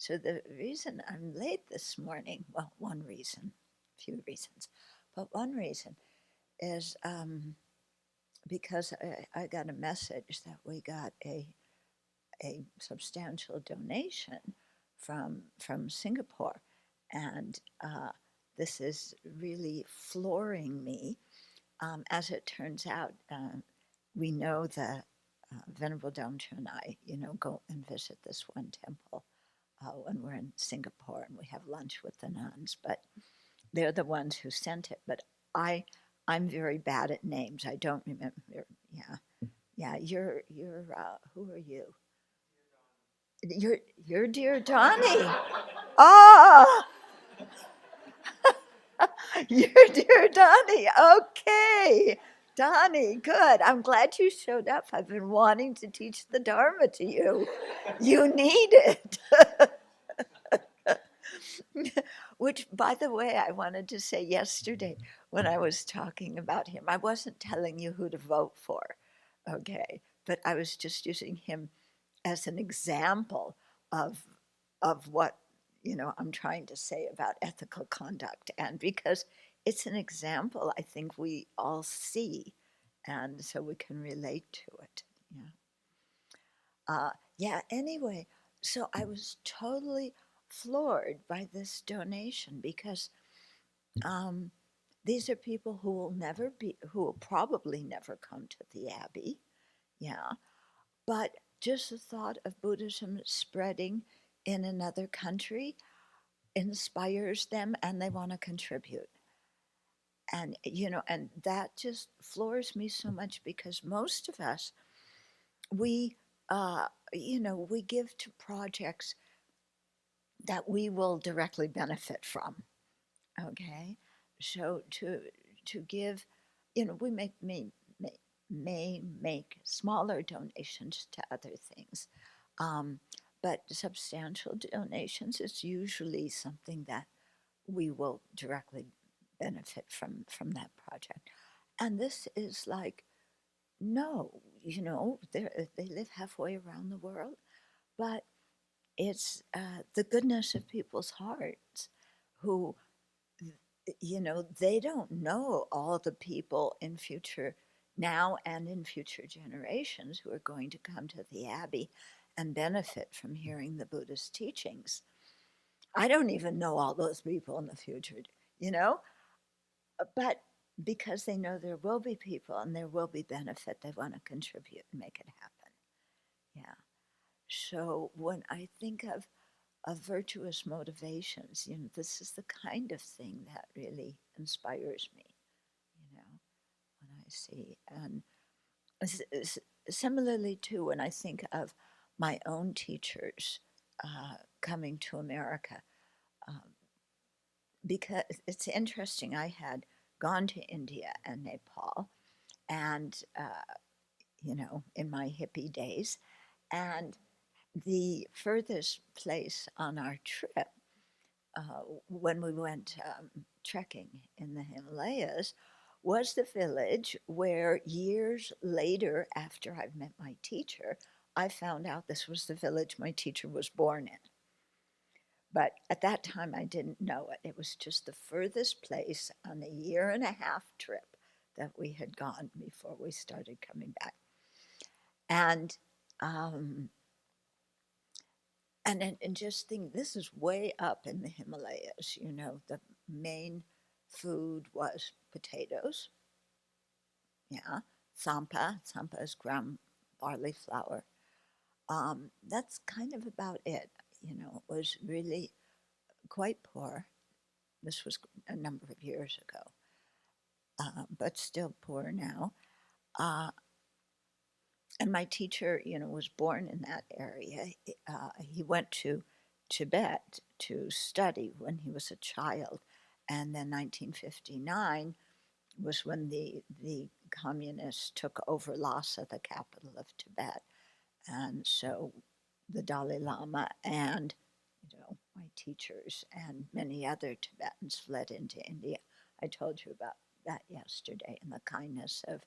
So the reason I'm late this morning, well, one reason, few reasons, but one reason is because I got a message that we got a substantial donation from Singapore, and this is really flooring me. As it turns out, we know the Venerable Dongchu and I, go and visit this one temple when we're in Singapore, and we have lunch with the nuns. But they're the ones who sent it. But I, I'm very bad at names. I don't remember. Yeah, yeah. You're. Who are you? You're dear Donnie. Oh, you're dear Donnie. Okay. Donnie, good. I'm glad you showed up. I've been wanting to teach the Dharma to you. You need it. Which, by the way, I wanted to say yesterday when I was talking about him, I wasn't telling you who to vote for, okay? But I was just using him as an example of what I'm trying to say about ethical conduct, and because it's an example I think we all see, and so we can relate to it. Yeah. Yeah. Anyway, so I was totally floored by this donation because um, these are people who will probably never come to the Abbey. Yeah. But just the thought of Buddhism spreading in another country inspires them, and they want to contribute. And that just floors me so much, because most of us, we, we give to projects that we will directly benefit from. Okay. So to give, we may make smaller donations to other things, um, but substantial donations is usually something that we will directly benefit from that project. And this is like, no, they live halfway around the world, but it's the goodness of people's hearts who, they don't know all the people in future, now and in future generations, who are going to come to the Abbey and benefit from hearing the Buddhist teachings. I don't even know all those people in the future, you know, but because they know there will be people and there will be benefit, they want to contribute and make it happen. Yeah. So when I think of virtuous motivations, this is the kind of thing that really inspires me, when I see. And similarly, too, when I think of my own teachers coming to America, um, because it's interesting, I had gone to India and Nepal, and, in my hippie days, and the furthest place on our trip, when we went trekking in the Himalayas, was the village where years later, after I've met my teacher, I found out this was the village my teacher was born in. But at that time, I didn't know it. It was just the furthest place on a year and a half trip that we had gone before we started coming back. And um, and just think, this is way up in the Himalayas. The main food was potatoes. Yeah, sampa is ground barley flour. That's kind of about it. It was really quite poor. This was a number of years ago, but still poor now. Uh, and my teacher, was born in that area. He went to Tibet to study when he was a child, and then 1959 was when the communists took over Lhasa, the capital of Tibet, and so the Dalai Lama and my teachers and many other Tibetans fled into India. I told you about that yesterday, and the kindness of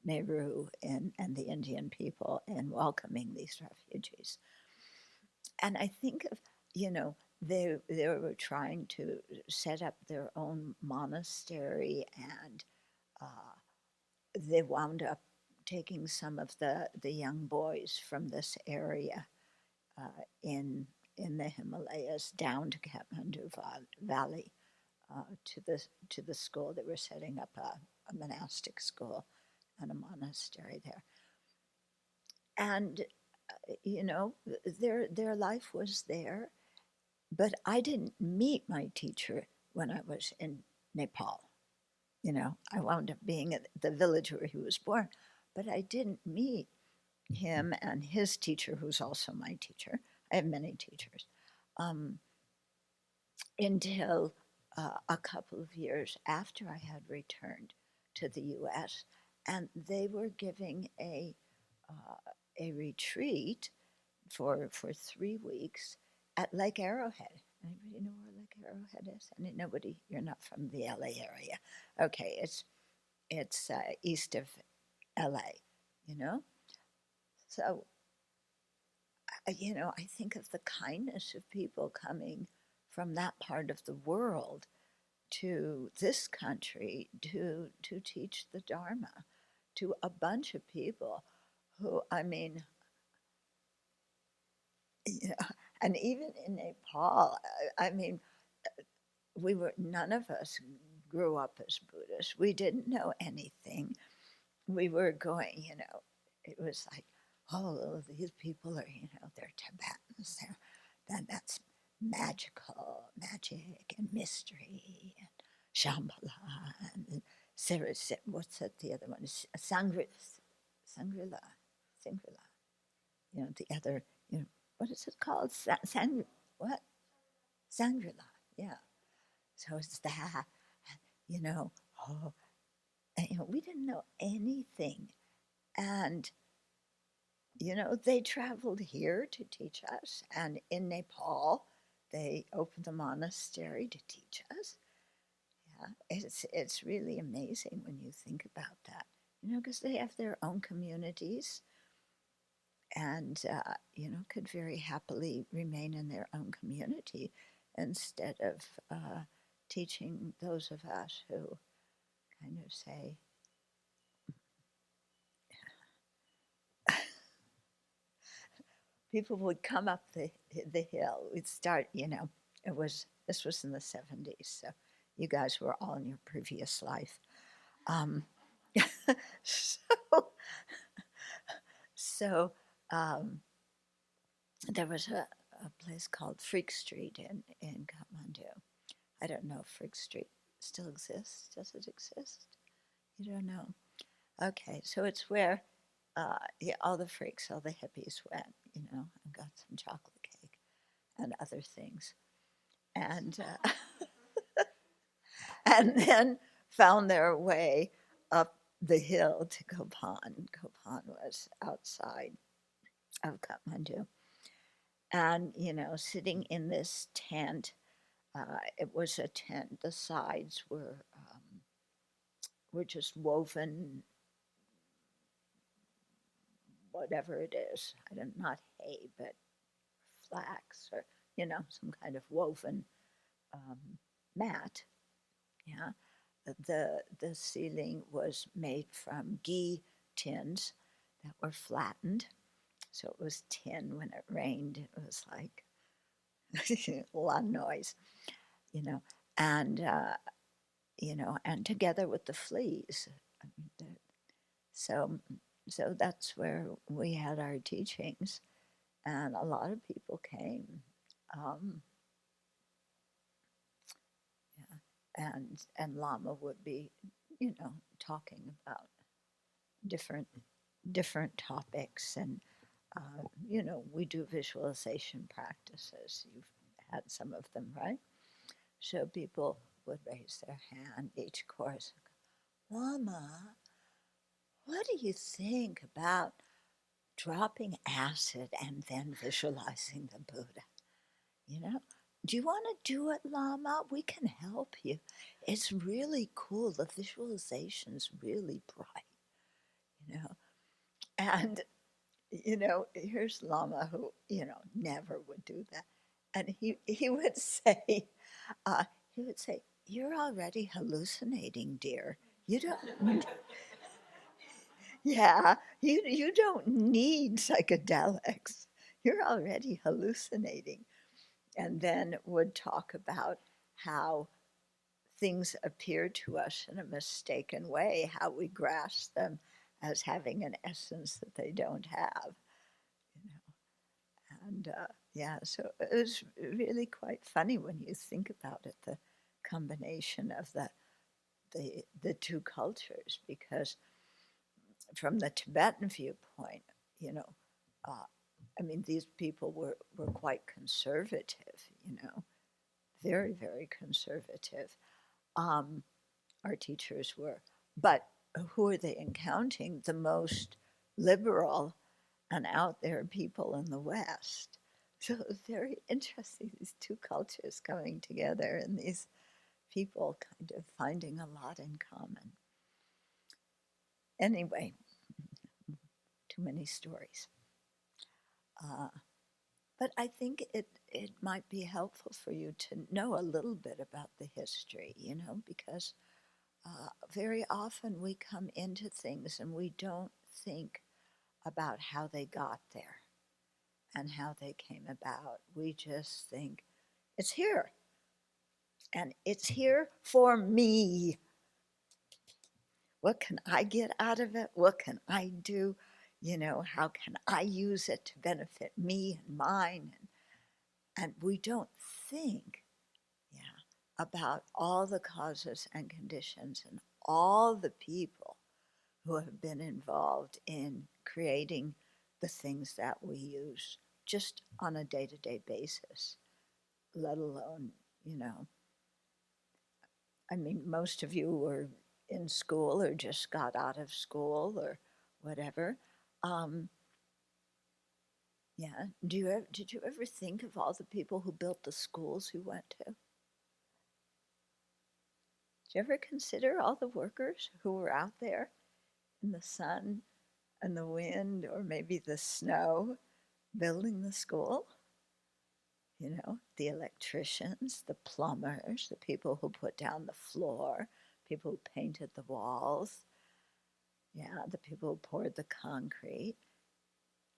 Nehru and the Indian people in welcoming these refugees. And I think of, you know, they were trying to set up their own monastery, and they wound up taking some of the young boys from this area in the Himalayas down to Kathmandu Valley to the school. They were setting up a monastic school and a monastery there, and you know, their life was there. But I didn't meet my teacher when I was in Nepal. You know, I wound up being at the village where he was born, but I didn't meet him and his teacher, who's also my teacher. I have many teachers, um, until a couple of years after I had returned to the U.S. And they were giving a retreat for 3 weeks at Lake Arrowhead. Anybody know where Lake Arrowhead is? Nobody. You're not from the L.A. area. Okay, it's east of L.A. You know, so you know, I think of the kindness of people coming from that part of the world to this country to teach the Dharma to a bunch of people who, I mean, you know, and even in Nepal, I mean, none of us grew up as Buddhists. We didn't know anything. We were going, you know, it was like, oh, these people are, you know, they're Tibetans. That's magic and mystery and Shambhala and what's that? The other one is Sangrila, Sangrila. You know, the other, you know, what is it called? What? Sangrila. Yeah. So it's that, you know, oh, and, you know, we didn't know anything. And, you know, they traveled here to teach us. And in Nepal, they opened the monastery to teach us. Yeah, it's really amazing when you think about that, you know, because they have their own communities and, you know, could very happily remain in their own community instead of teaching those of us who kind of say, people would come up the hill. We'd start, you know, this was in the 70s, so you guys were all in your previous life. Um, so so um, there was a place called Freak Street in Kathmandu. I don't know if Freak Street still exists. Does it exist? You don't know. Okay, so it's where yeah, all the freaks, all the hippies went, you know, and got some chocolate cake and other things, and and then found their way up the hill to Kopan. Kopan was outside of Kathmandu, and you know, sitting in this tent. It was a tent. The sides were just woven, whatever it is. I don't not hay, but flax or you know some kind of woven um, mat. Yeah, the ceiling was made from ghee tins that were flattened, so it was tin when it rained. It was like a lot of noise, you know, and you know, and together with the fleas. I mean, so so that's where we had our teachings, and a lot of people came. Um, yeah, and Lama would be, you know, talking about different different topics, and you know, we do visualization practices. You've had some of them, right? So people would raise their hand each course. Lama, what do you think about dropping acid and then visualizing the Buddha? You know, do you want to do it, Lama? We can help you. It's really cool. The visualization's really bright, you know. And, you know, here's Lama who, you know, never would do that. And he would say, uh, he would say, "You're already hallucinating, dear. You don't, yeah, you don't need psychedelics. You're already hallucinating." And then would talk about how things appear to us in a mistaken way, how we grasp them as having an essence that they don't have, you know. And yeah, so it was really quite funny when you think about it, the combination of the two cultures, because from the Tibetan viewpoint, you know, uh, I mean, these people were quite conservative, you know, very, very conservative. Um, our teachers were. But who are they encountering? The most liberal and out there people in the West. So it was very interesting, these two cultures coming together and these people kind of finding a lot in common. Anyway, too many stories. Uh, but I think it might be helpful for you to know a little bit about the history, you know, because very often we come into things and we don't think about how they got there and how they came about. We just think it's here and it's here for me. What can I get out of it? What can I do? You know, how can I use it to benefit me and mine? And we don't think, yeah, about all the causes and conditions and all the people who have been involved in creating the things that we use just on a day-to-day basis, let alone, you know, I mean, most of you were in school or just got out of school or whatever. Um, yeah, did you ever think of all the people who built the schools you went to? Did you ever consider all the workers who were out there in the sun and the wind or maybe the snow building the school? You know, the electricians, the plumbers, the people who put down the floor, people who painted the walls, yeah, the people who poured the concrete.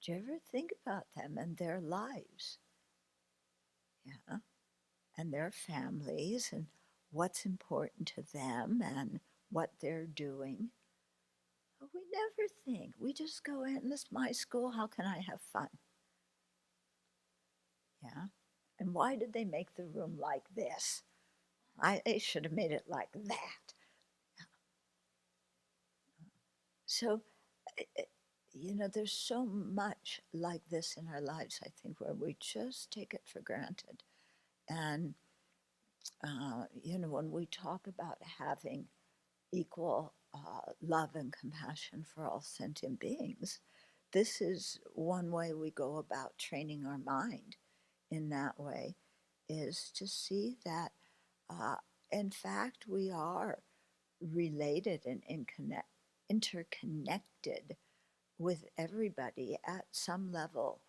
Do you ever think about them and their lives? Yeah, and their families and what's important to them and what they're doing. But we never think. We just go in, this is my school, how can I have fun? Yeah. And why did they make the room like this? They should have made it like that. So, you know, there's so much like this in our lives, I think, where we just take it for granted. And, you know, when we talk about having equal love and compassion for all sentient beings, this is one way we go about training our mind in that way, is to see that, uh, in fact, we are related and interconnected with everybody at some level,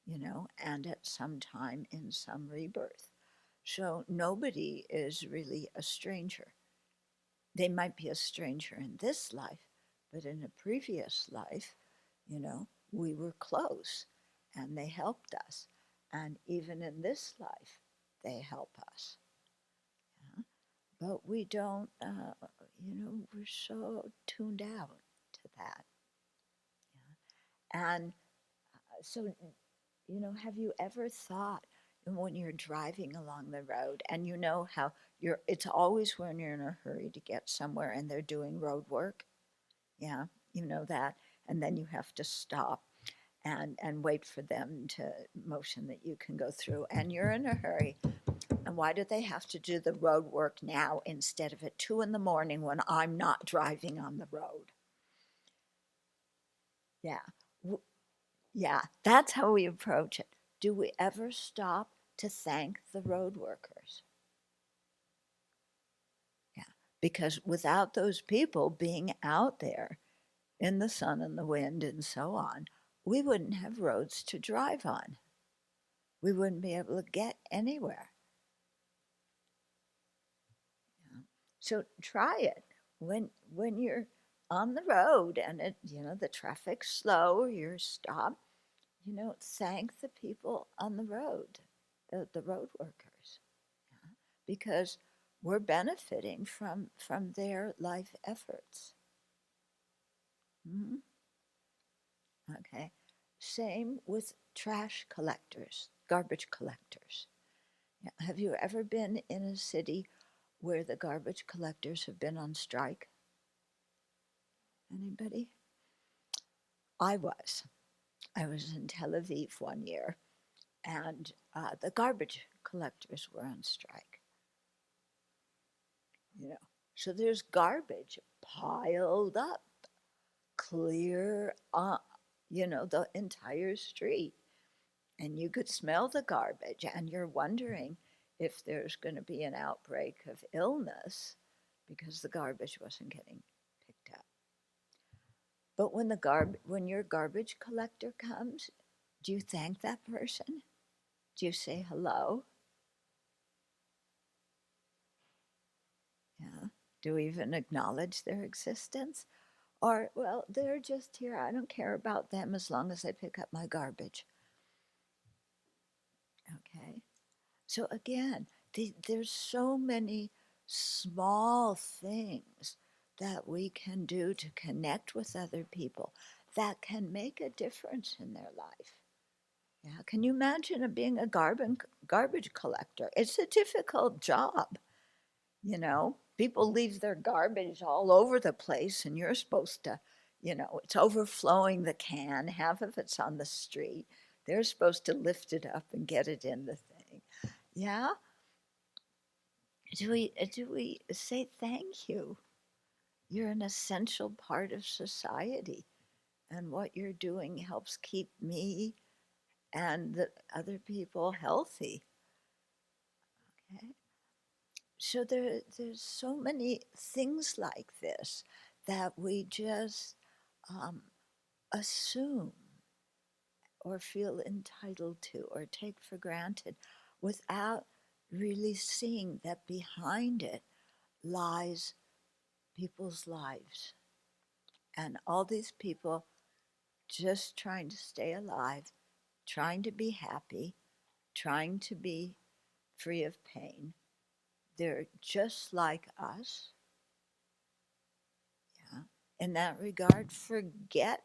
you know, and at some time in some rebirth. So nobody is really a stranger. They might be a stranger in this life, but in a previous life, you know, we were close and they helped us. And even in this life, they help us. Yeah? But we don't, you know, we're so tuned out to that. Yeah? And so, you know, have you ever thought when you're driving along the road and you know how it's always when you're in a hurry to get somewhere and they're doing road work? Yeah, you know that. And then you have to stop and wait for them to motion that you can go through and you're in a hurry. And why do they have to do the road work now instead of at 2 in the morning when I'm not driving on the road? Yeah. Yeah, that's how we approach it. Do we ever stop to thank the road workers? Yeah, because without those people being out there in the sun and the wind and so on, we wouldn't have roads to drive on. we wouldn't be able to get anywhere. Yeah. So try it when you're on the road and the traffic's slow or you're stopped. Thank the people on the road, the road workers, yeah, because we're benefiting from their life efforts. Mhm. Okay. Same with trash collectors, garbage collectors. Yeah. Have you ever been in a city where the garbage collectors have been on strike? Anybody? I was. I was in Tel Aviv one year, and the garbage collectors were on strike. You know, so there's garbage piled up, clear, the entire street, and you could smell the garbage, and you're wondering if there's going to be an outbreak of illness because the garbage wasn't getting picked up. But when your garbage collector comes, do you thank that person? Do you say hello? Yeah. Do we even acknowledge their existence? Or, well, they're just here. I don't care about them as long as I pick up my garbage. Okay. So again, there's so many small things that we can do to connect with other people that can make a difference in their life. Yeah. Can you imagine being a garbage collector? It's a difficult job. People leave their garbage all over the place, and you're supposed to, it's overflowing the can, half of it's on the street. They're supposed to lift it up and get it in the thing. Yeah. Do we say thank you? You're an essential part of society, and what you're doing helps keep me and the other people healthy. Okay. So there's so many things like this that we just um, assume or feel entitled to or take for granted without really seeing that behind it lies people's lives. And all these people just trying to stay alive, trying to be happy, trying to be free of pain. They're just like us. Yeah. In that regard, forget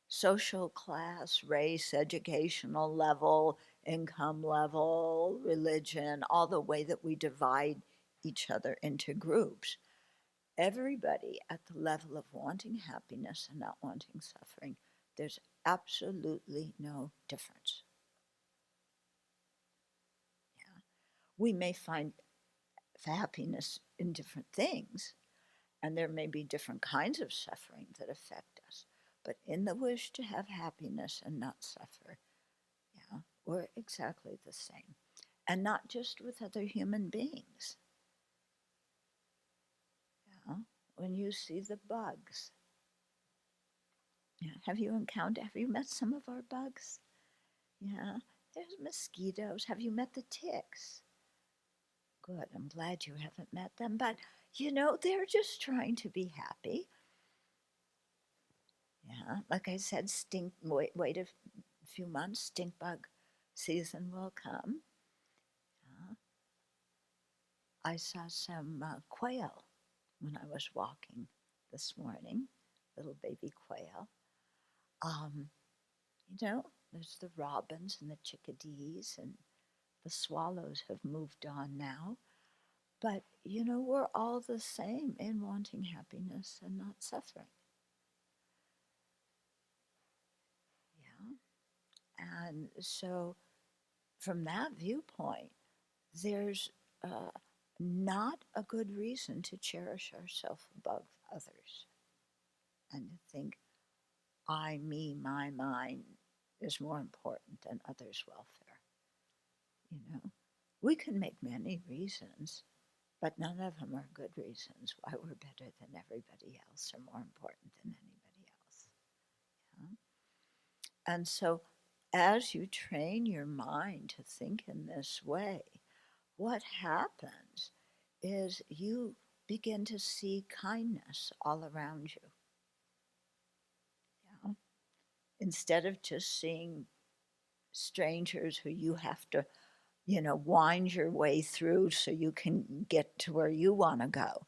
social class, race, educational level, income level, religion, all the way that we divide each other into groups. Everybody at the level of wanting happiness and not wanting suffering, there's absolutely no difference. Yeah. We may find happiness in different things, and there may be different kinds of suffering that affect us. But in the wish to have happiness and not suffer, yeah, we're exactly the same. And not just with other human beings. Yeah. When you see the bugs, yeah, have you met some of our bugs? Yeah, there's mosquitoes. Have you met the ticks? Good, I'm glad you haven't met them. But, they're just trying to be happy. Yeah, like I said, wait a few months, stink bug season will come. I saw some quail when I was walking this morning, little baby quail. Um, there's the robins and the chickadees, and the swallows have moved on now. But, we're all the same in wanting happiness and not suffering. Yeah. And so, from that viewpoint, there's not a good reason to cherish ourselves above others and to think I, me, my, mine is more important than others' welfare. We can make many reasons, but none of them are good reasons why we're better than everybody else or more important than anybody else. Yeah? And so as you train your mind to think in this way, what happens is you begin to see kindness all around you. Yeah? Instead of just seeing strangers who you have to, wind your way through so you can get to where you want to go,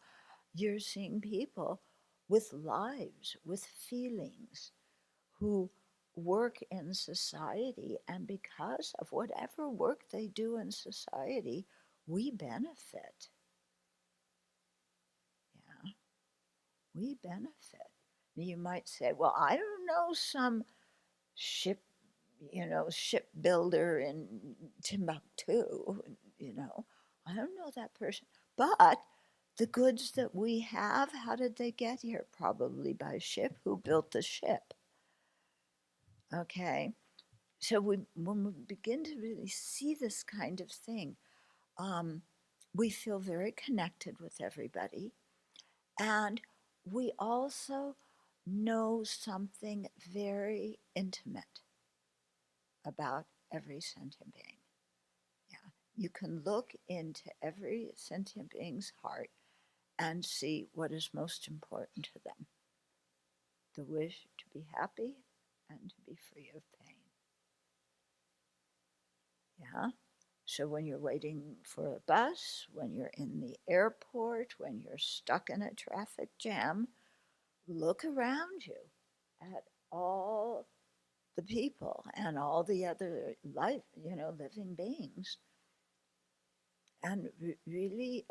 you're seeing people with lives, with feelings, who work in society, and because of whatever work they do in society, we benefit. Yeah, we benefit. You might say, well, I don't know some ship, shipbuilder in Timbuktu, I don't know that person. But the goods that we have, how did they get here? Probably by ship. Who built the ship? Okay. So when we begin to really see this kind of thing, um, we feel very connected with everybody. And we also know something very intimate about every sentient being. Yeah. You can look into every sentient being's heart and see what is most important to them: the wish to be happy and to be free of pain. Yeah. So when you're waiting for a bus, when you're in the airport, when you're stuck in a traffic jam, look around you at all the people and all the other living beings, and really,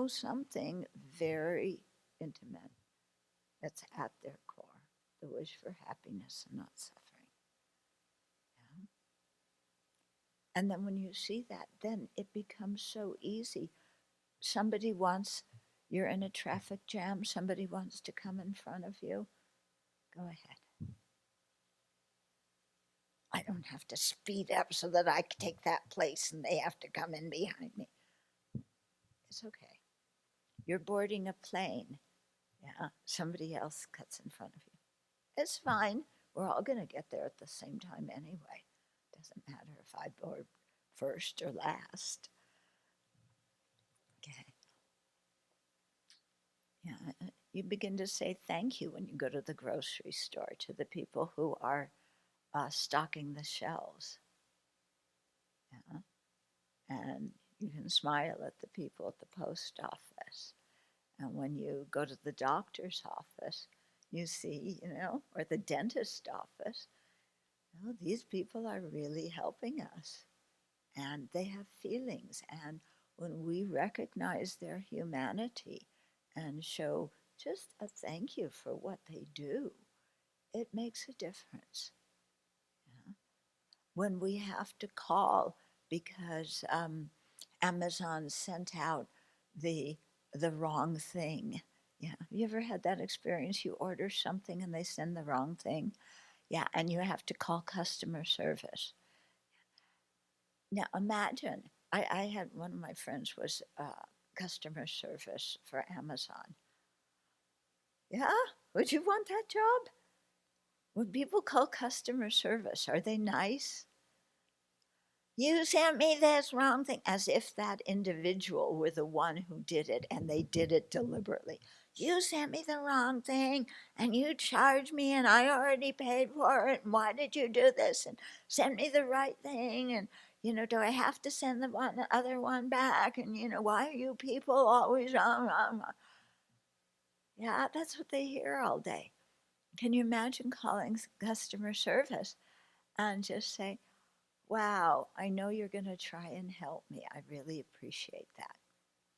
something very intimate that's at their core: the wish for happiness and not suffering. Yeah? And then when you see that, then it becomes so easy. Somebody wants, you're in a traffic jam, somebody wants to come in front of you, go ahead. I don't have to speed up so that I can take that place and they have to come in behind me. It's okay. You're boarding a plane. Yeah, somebody else cuts in front of you. It's fine. We're all going to get there at the same time anyway. Doesn't matter if I board first or last. Okay. Yeah, you begin to say thank you when you go to the grocery store to the people who are stocking the shelves. Yeah? And you can smile at the people at the post office. And when you go to the doctor's office, you see, or the dentist office, these people are really helping us. And they have feelings. And when we recognize their humanity and show just a thank you for what they do, it makes a difference. Yeah? When we have to call because Amazon sent out the wrong thing. Yeah, you ever had that experience? You order something and they send the wrong thing. Yeah, and you have to call customer service. Now imagine, I had one of my friends was customer service for Amazon. Yeah, would you want that job? When people call customer service, are they nice? You sent me this wrong thing, as if that individual were the one who did it and they did it deliberately. You sent me the wrong thing and you charged me and I already paid for it. And why did you do this? And send me the right thing. And, do I have to send the other one back? And, why are you people always wrong? Yeah, that's what they hear all day. Can you imagine calling customer service and just say, wow, I know you're going to try and help me. I really appreciate that.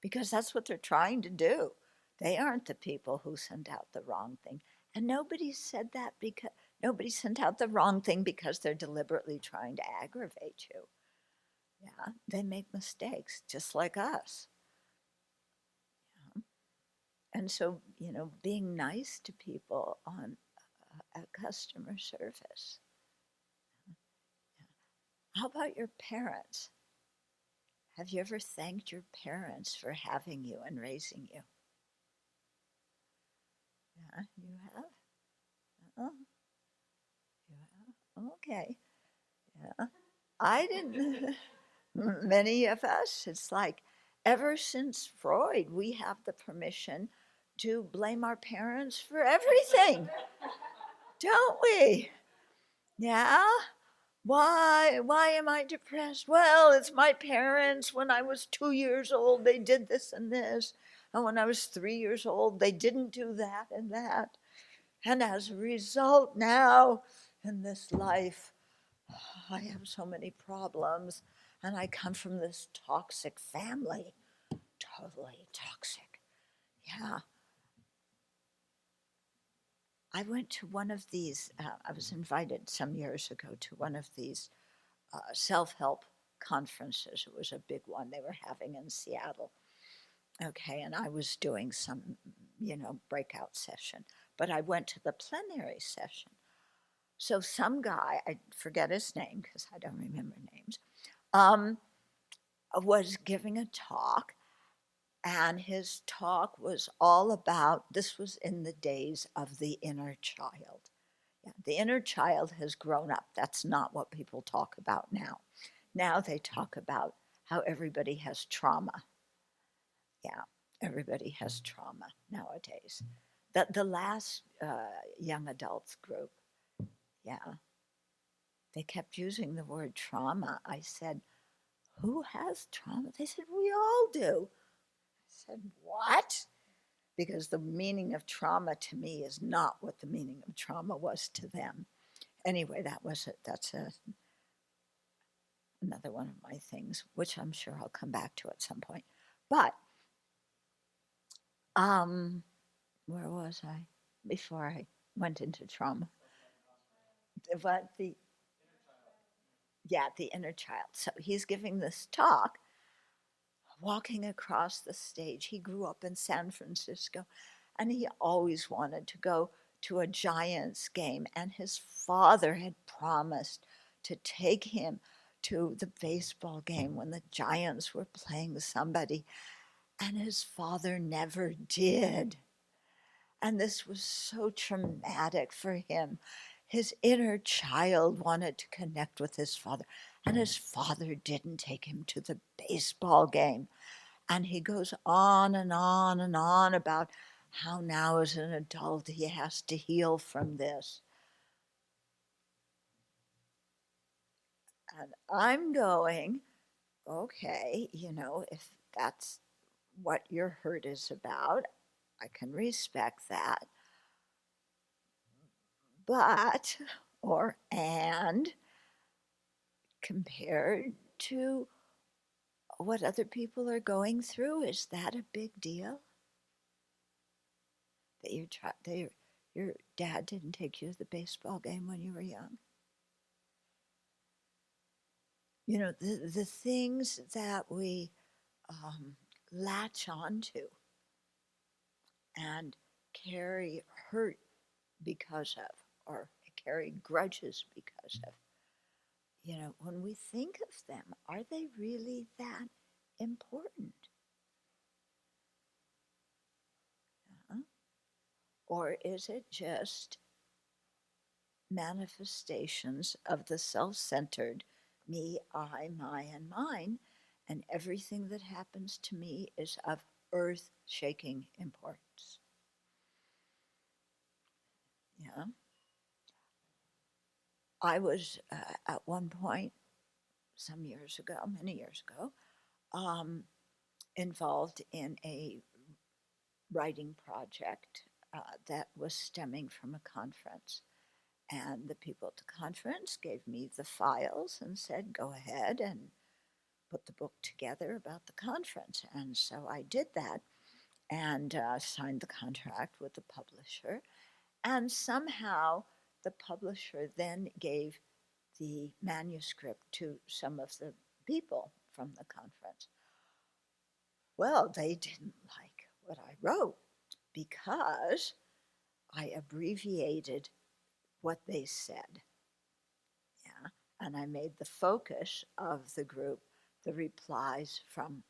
Because that's what they're trying to do. They aren't the people who sent out the wrong thing. And nobody said that because nobody sent out the wrong thing because they're deliberately trying to aggravate you. Yeah, they make mistakes just like us. Yeah. And so, being nice to people on customer service. Yeah. How about your parents? Have you ever thanked your parents for having you and raising you? Yeah, you have? Oh, you have? Okay. Yeah. I didn't, many of us, it's like ever since Freud, we have the permission to blame our parents for everything, don't we? Yeah. Why am I depressed? Well, it's my parents. When I was 2 years old, they did this and this. And when I was 3 years old, they didn't do that and that. And as a result, now in this life, I have so many problems. And I come from this toxic family, totally toxic. Yeah. I went to one of these, I was invited some years ago to one of these self help conferences. It was a big one they were having in Seattle. Okay, and I was doing some, breakout session, but I went to the plenary session. So some guy, I forget his name because I don't remember names, um, was giving a talk, and his talk was all about this was in the days of the inner child. Yeah, the inner child has grown up. That's not what people talk about now. Now they talk about how everybody has trauma. Yeah, everybody has trauma nowadays. The last young adults group, yeah, they kept using the word trauma. I said, who has trauma? They said, we all do. I said, what? Because the meaning of trauma to me is not what the meaning of trauma was to them. Anyway, that was it. That's another one of my things, which I'm sure I'll come back to at some point. But um, where was I before I went into trauma? But the inner child. So he's giving this talk, walking across the stage. He grew up in San Francisco, and he always wanted to go to a Giants game, and his father had promised to take him to the baseball game when the Giants were playing somebody, and his father never did. And this was so traumatic for him. His inner child wanted to connect with his father, and his father didn't take him to the baseball game. And he goes on and on and on about how now, as an adult, he has to heal from this. And I'm going, okay, if that's what your hurt is about, I can respect that. But, and compared to what other people are going through, is that a big deal? That your dad didn't take you to the baseball game when you were young? The things that we latch onto and carry hurt because of, or carry grudges because of, when we think of them, are they really that important? Uh, or is it just manifestations of the self centered me, I, my, and mine, and everything that happens to me is of earth shaking importance? Yeah. I was at one point, some years ago, many years ago, um, involved in a writing project that was stemming from a conference. And the people at the conference gave me the files and said, go ahead and put the book together about the conference. And so I did that and signed the contract with the publisher. And somehow the publisher then gave the manuscript to some of the people from the conference. Well, they didn't like what I wrote because I abbreviated what they said. Yeah. And I made the focus of the group the replies from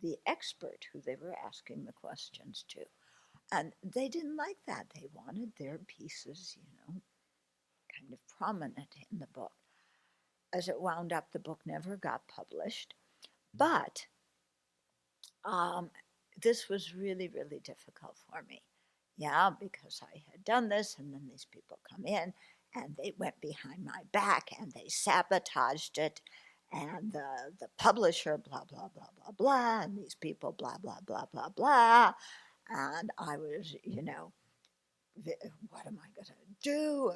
the expert who they were asking the questions to. And they didn't like that. They wanted their pieces, kind kind of prominent in the book. As it wound up, the book never got published, but this was really, really difficult for me. Yeah, because I had done this, and then these people come in, and they went behind my back, and they sabotaged it, and the publisher, blah, blah, blah, blah, blah, and these people, blah, blah, blah, blah, blah. And I was, what am I going to do?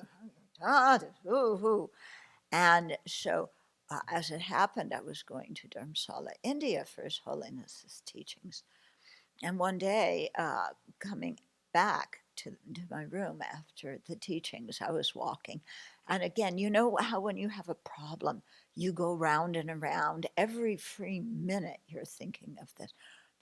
And so, as it happened, I was going to Dharamsala, India for His Holiness's teachings. And one day, coming back to my room after the teachings, I was walking. And again, you know how when you have a problem, you go round and around. Every free minute, you're thinking of this.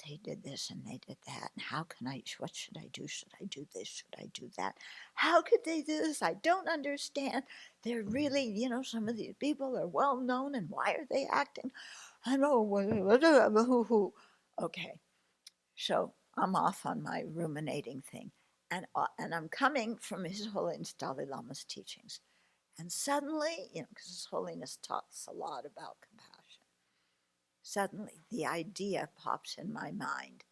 They did this and they did that. And how can I, what should I do? Should I do this? Should I do that? How could they do this? I don't understand. They're really, some of these people are well known, and why are they acting? I know. Okay. So I'm off on my ruminating thing. And I'm coming from His Holiness Dalai Lama's teachings. And suddenly, because His Holiness talks a lot about compassion, suddenly the idea pops in my mind.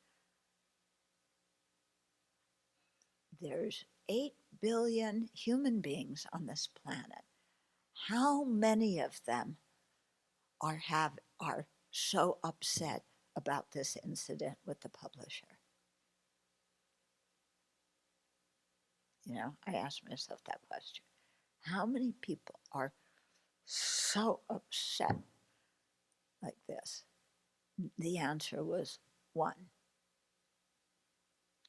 There's 8 billion human beings on this planet. How many of them are so upset about this incident with the publisher? I asked myself that question. How many people are so upset like this? The answer was 1.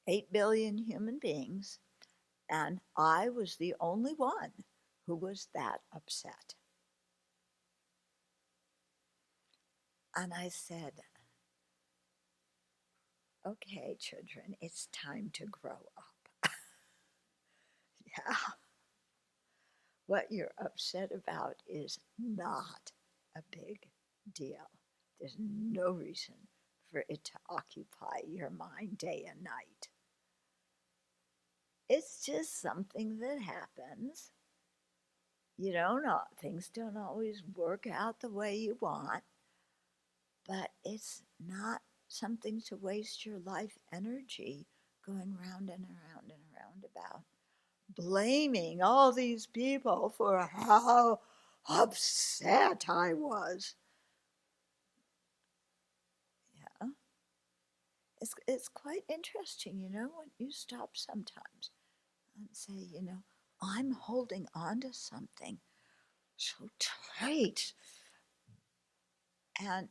8 billion human beings, and I was the only one who was that upset. And I said, okay, children, it's time to grow up. Yeah. What you're upset about is not a big deal. There's no reason for it to occupy your mind day and night. It's just something that happens. Things don't always work out the way you want, but it's not something to waste your life energy going round and around and around about, blaming all these people for how upset I was. Yeah. It's quite interesting, when you stop sometimes and say, I'm holding on to something so tight. And,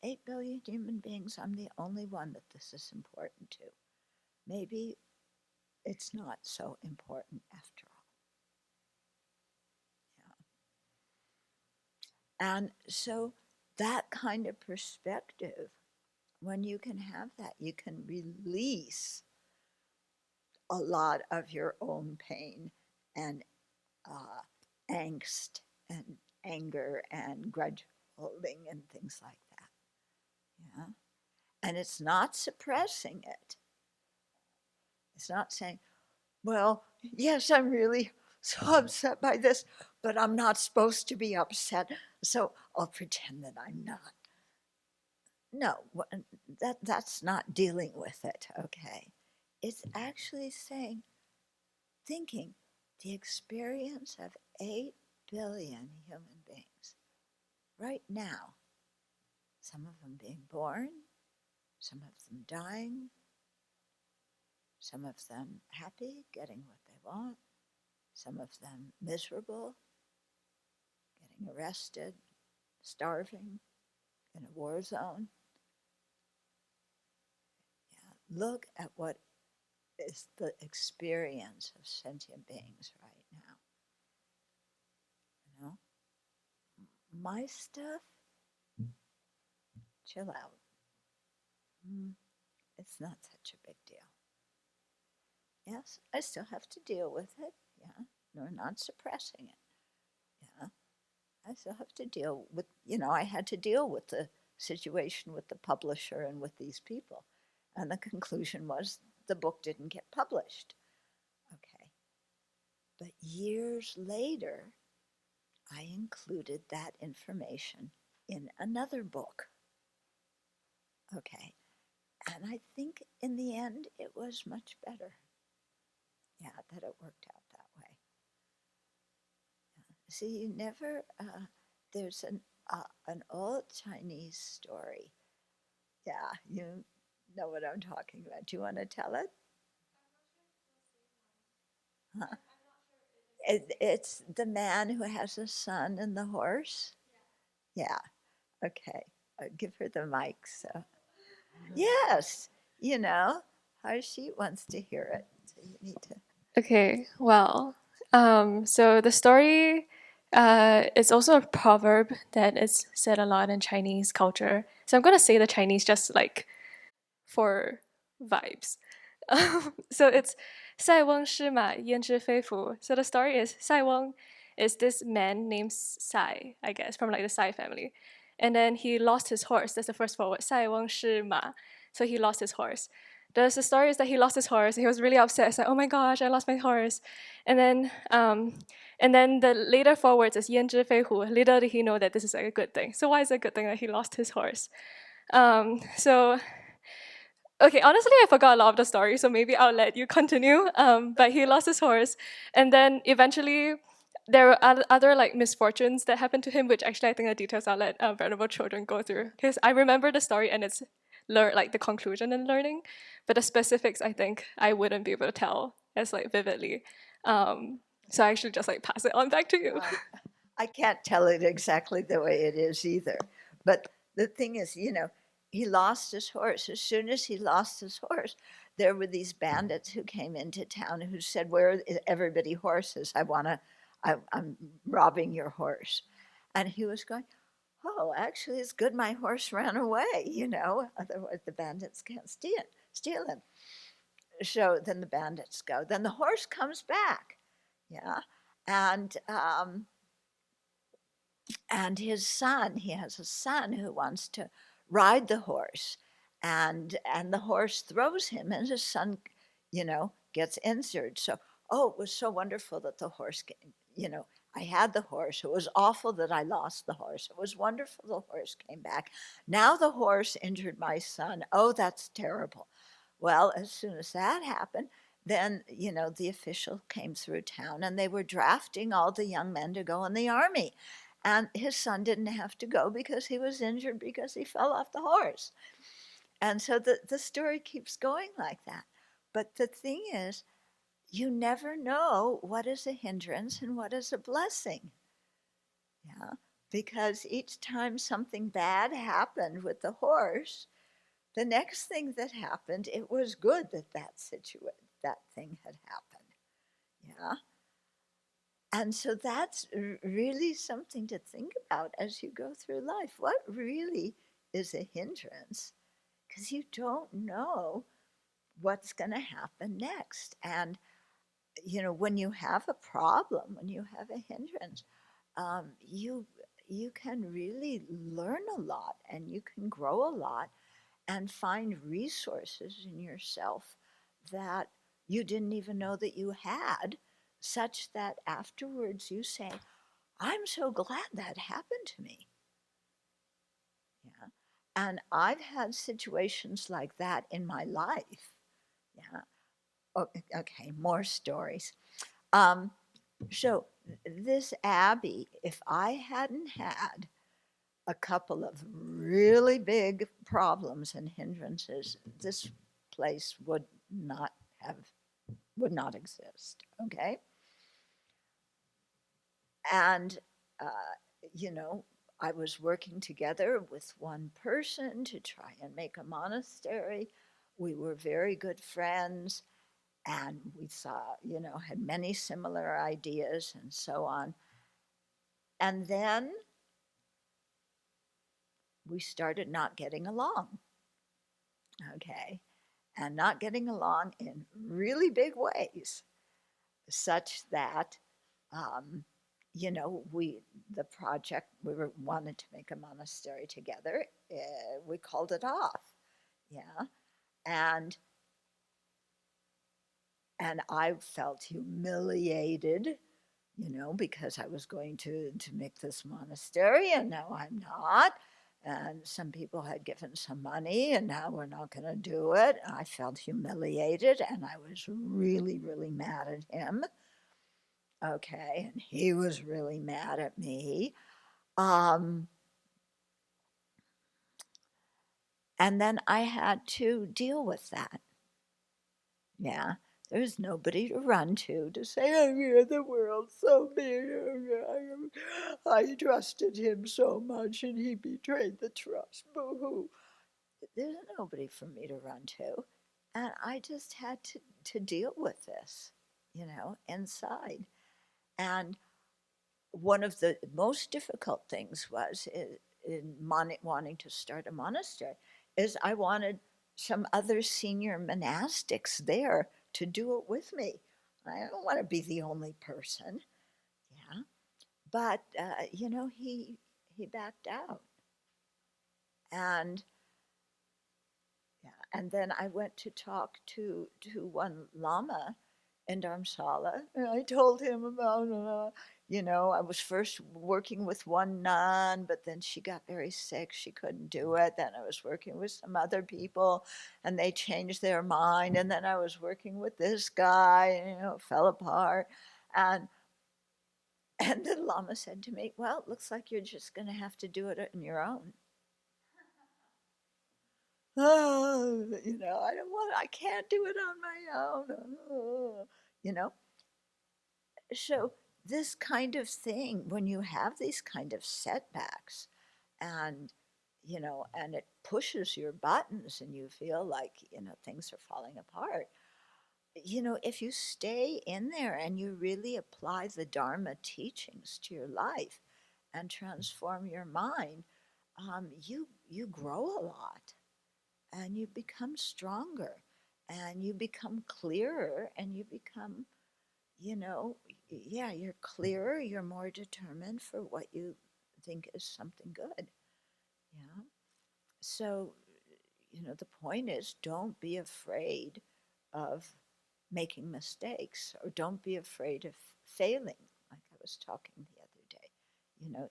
8 billion human beings, I'm the only one that this is important to. Maybe it's not so important after all. Yeah. And so that kind of perspective, when you can have that, you can release a lot of your own pain and angst and anger and grudge holding and things like that. Yeah. And it's not suppressing it. It's not saying, well, yes, I'm really so upset by this, but I'm not supposed to be upset, so I'll pretend that I'm not. No, that's not dealing with it, okay? It's actually saying, thinking the experience of 8 billion human beings right now, some of them being born, some of them dying, some of them happy, getting what they want, some of them miserable, getting arrested, starving in a war zone. Yeah, look at what is the experience of sentient beings right now. My stuff, chill out. It's not such a big deal. Yes, I still have to deal with it. Yeah, we're not suppressing it. Yeah, I still have to deal with, I had to deal with the situation with the publisher and with these people. And the conclusion was the book didn't get published. Okay. But years later, I included that information in another book. Okay. And I think in the end, it was much better. Yeah, that it worked out that way. See, you never, there's an old Chinese story. Yeah, you know what I'm talking about. Do you want to tell it? Huh? It's the man who has a son and the horse. Yeah. Okay. Give her the mic. So, yes, you know, Harshit wants to hear it. So you need to. Okay, well, so the story is also a proverb that is said a lot in Chinese culture. So I'm gonna say the Chinese just like for vibes. So it's 塞翁失马焉知非福. So the story is Sai Wang is this man named Sai, I guess, from like the Sai family. And then he lost his horse. That's the first forward. 塞翁失马. So he lost his horse. The story is that he lost his horse. He was really upset. It's like, oh my gosh, I lost my horse. And then the later forwards is 焉知非福. Little did he know that this is like a good thing. So why is it a good thing that he lost his horse? So okay, honestly, I forgot a lot of the story, so maybe I'll let you continue. But he lost his horse, and then eventually there were other like misfortunes that happened to him, which actually I think the details I'll let vulnerable children go through, because I remember the story and it's like the conclusion and learning, but the specifics I think I wouldn't be able to tell as like vividly. So I actually just like pass it on back to you. I can't tell it exactly the way it is either. But the thing is, he lost his horse. As soon as he lost his horse, there were these bandits who came into town who said, "Where are everybody horses? I'm robbing your horse." And he was going, "Oh, actually, it's good my horse ran away. Otherwise the bandits can't steal him." So then the bandits go. Then the horse comes back. Yeah. And his son, he has a son who wants to ride the horse, and the horse throws him, and his son, gets injured. So, oh, it was so wonderful that the horse came. I had the horse. It was awful that I lost the horse. It was wonderful the horse came back. Now the horse injured my son. Oh, that's terrible. Well, as soon as that happened, then the official came through town, and they were drafting all the young men to go in the army, and his son didn't have to go because he was injured because he fell off the horse. And so the story keeps going like that. But the thing is, you never know what is a hindrance and what is a blessing. Yeah. Because each time something bad happened with the horse, the next thing that happened, it was good that thing had happened. Yeah. And so that's really something to think about as you go through life. What really is a hindrance? Because you don't know what's going to happen next. And, when you have a problem, when you have a hindrance, you can really learn a lot and you can grow a lot and find resources in yourself that you didn't even know that you had, such that afterwards you say, I'm so glad that happened to me. Yeah. And I've had situations like that in my life. Yeah. Okay, more stories. Um, so, this Abbey, if I hadn't had a couple of really big problems and hindrances, this place have would not exist. Okay, and uh, you know, I was working together with one person to try and make a monastery. We were very good friends, and we saw, had many similar ideas and so on. And then we started not getting along. Okay, and not getting along in really big ways, such that um, the project wanted to make a monastery together. We called it off. Yeah, and And I felt humiliated, because I was going to make this monastery, and now I'm not. And some people had given some money, and now we're not going to do it. I felt humiliated, and I was really, really mad at him. Okay, and he was really mad at me. Um, and then I had to deal with that. Yeah, there's nobody to run to say, oh, yeah, the world's so big. I trusted him so much and he betrayed the trust. Boo hoo. There's nobody for me to run to. And I just had to deal with this, inside. And one of the most difficult things was in wanting to start a monastery is I wanted some other senior monastics there to do it with me. I don't want to be the only person, yeah. But he backed out, and yeah, and then I went to talk to one lama in Dharamsala, and I told him about, I was first working with one nun, but then she got very sick. She couldn't do it. Then I was working with some other people, and they changed their mind. And then I was working with this guy, and, it fell apart. And and the lama said to me, "Well, it looks like you're just going to have to do it on your own." Oh, I can't do it on my own. Oh, you know. So this kind of thing, when you have these kind of setbacks, and and it pushes your buttons, and you feel like things are falling apart. If you stay in there and you really apply the Dharma teachings to your life and transform your mind, you grow a lot, and you become stronger, and you become clearer, and you become, yeah, you're clearer, you're more determined for what you think is something good. Yeah. So, the point is, don't be afraid of making mistakes, or don't be afraid of failing, like I was talking the other day.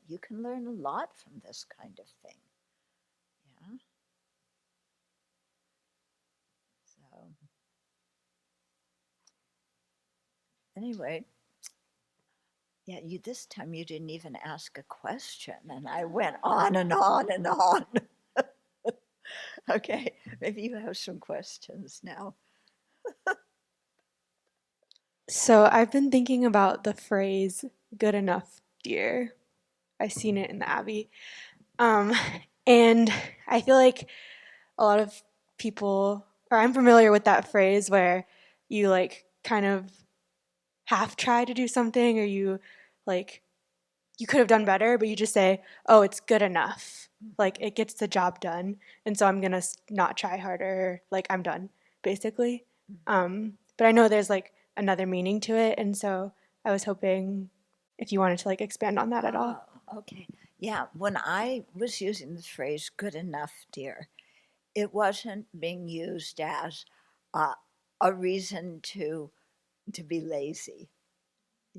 You can learn a lot from this kind of thing. Yeah. So, anyway, yeah, this time you didn't even ask a question, and I went on and on and on. Okay, maybe you have some questions now. So I've been thinking about the phrase "good enough, dear." I've seen it in the Abbey. Um, and I feel like a lot of people, or I'm familiar with that phrase where you like kind of half try to do something, or like you could have done better, but you just say, "Oh, it's good enough." Like it gets the job done, and so I'm gonna not try harder. Like I'm done, basically. But I know there's like another meaning to it, and so I was hoping if you wanted to like expand on that at all. Oh, okay. Yeah, when I was using the phrase good enough, dear, it wasn't being used as uh, a reason to be lazy.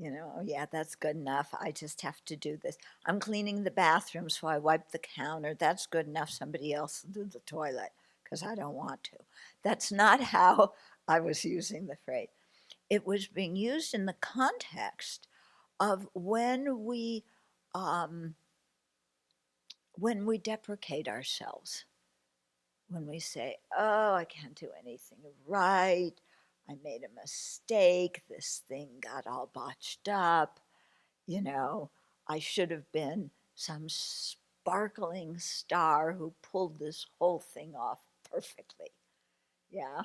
Oh, yeah, that's good enough. I just have to do this. I'm cleaning the bathroom, so I wipe the counter. That's good enough. Somebody else will do the toilet because I don't want to. That's not how I was using the phrase. It was being used in the context of um, when we deprecate ourselves, when we say, "Oh, I can't do anything right. I made a mistake. This thing got all botched up. You know, I should have been some sparkling star who pulled this whole thing off perfectly." Yeah,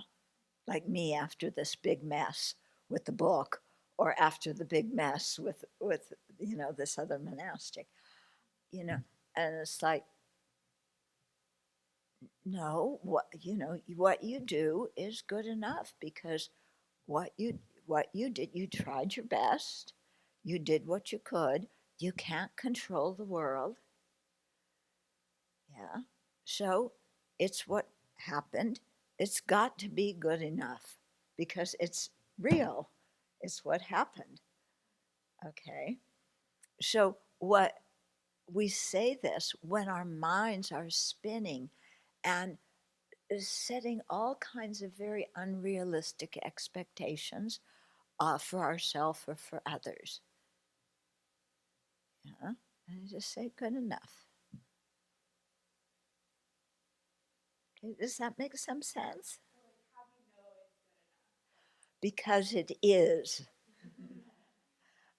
like me after this big mess with the book, or after the big mess with this other monastic. You know, and it's like, no, what you do is good enough, because what you did, you tried your best, you did what you could. You can't control the world. Yeah. So it's what happened. It's got to be good enough, because real is what happened. Okay. So what we say this when our minds are spinning and setting all kinds of very unrealistic expectations for ourselves or for others. Yeah? And I just say good enough. Okay, does that make some sense? Because it is.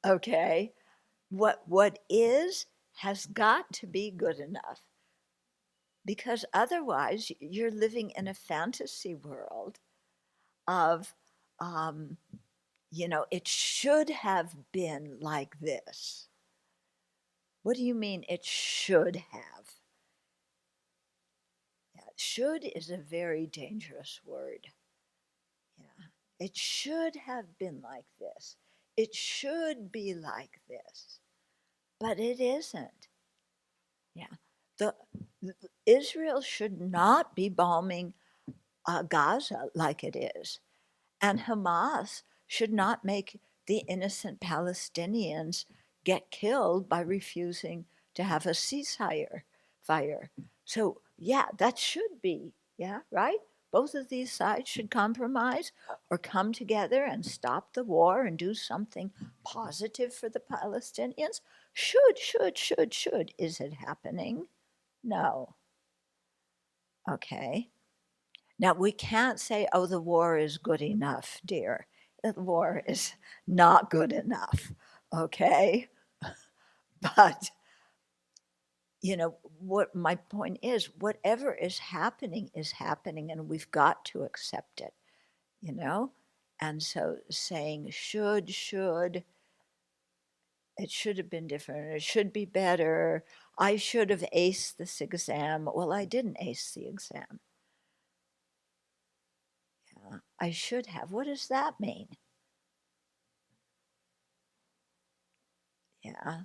Okay. What is has got to be good enough. Because otherwise you're living in a fantasy world of it should have been like this. What do you mean it should have? Yeah, should is a very dangerous word. Yeah. It should have been like this. It should be like this. But it isn't. Yeah. The Israel should not be bombing Gaza like it is. And Hamas should not make the innocent Palestinians get killed by refusing to have a ceasefire. So, yeah, that should be, yeah, right? Both of these sides should compromise or come together and stop the war and do something positive for the Palestinians. Should. Is it happening? No. Okay. Now, we can't say, oh, the war is good enough, dear. The war is not good enough, okay? But, what my point is, whatever is happening, and we've got to accept it, And so saying should, it should have been different, it should be better, I should have aced this exam. Well, I didn't ace the exam. I should have. What does that mean? Yeah.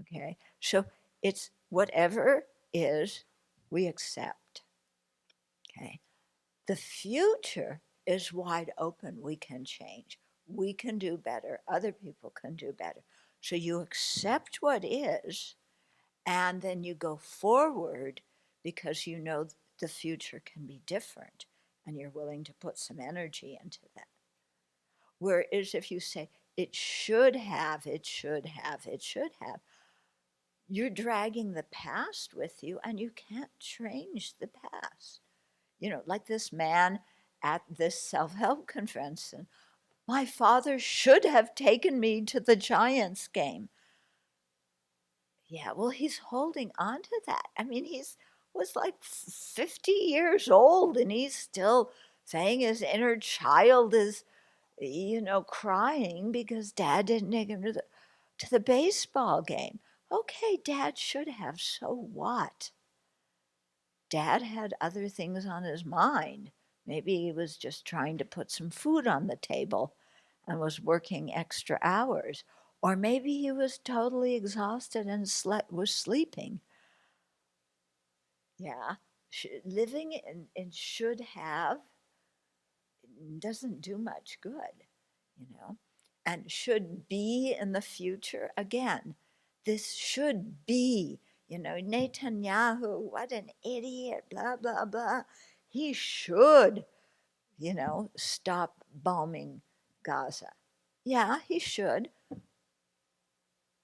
Okay. So it's whatever is, we accept. Okay. The future is wide open. We can change. We can do better. Other people can do better. So you accept what is, and then you go forward because you know the future can be different and you're willing to put some energy into that. Whereas if you say, it should have, you're dragging the past with you and you can't change the past. Like this man at this self-help conference, and my father should have taken me to the Giants game. Yeah, well, he's holding on to that. I mean, was like 50 years old and he's still saying his inner child is, crying because dad didn't take him to the baseball game. Okay, dad should have, so what? Dad had other things on his mind. Maybe he was just trying to put some food on the table and was working extra hours. Or maybe he was totally exhausted and was sleeping. Yeah, living in should have doesn't do much good, And should be in the future, again, this should be, Netanyahu, what an idiot, blah, blah, blah. He should, stop bombing Gaza. Yeah, he should.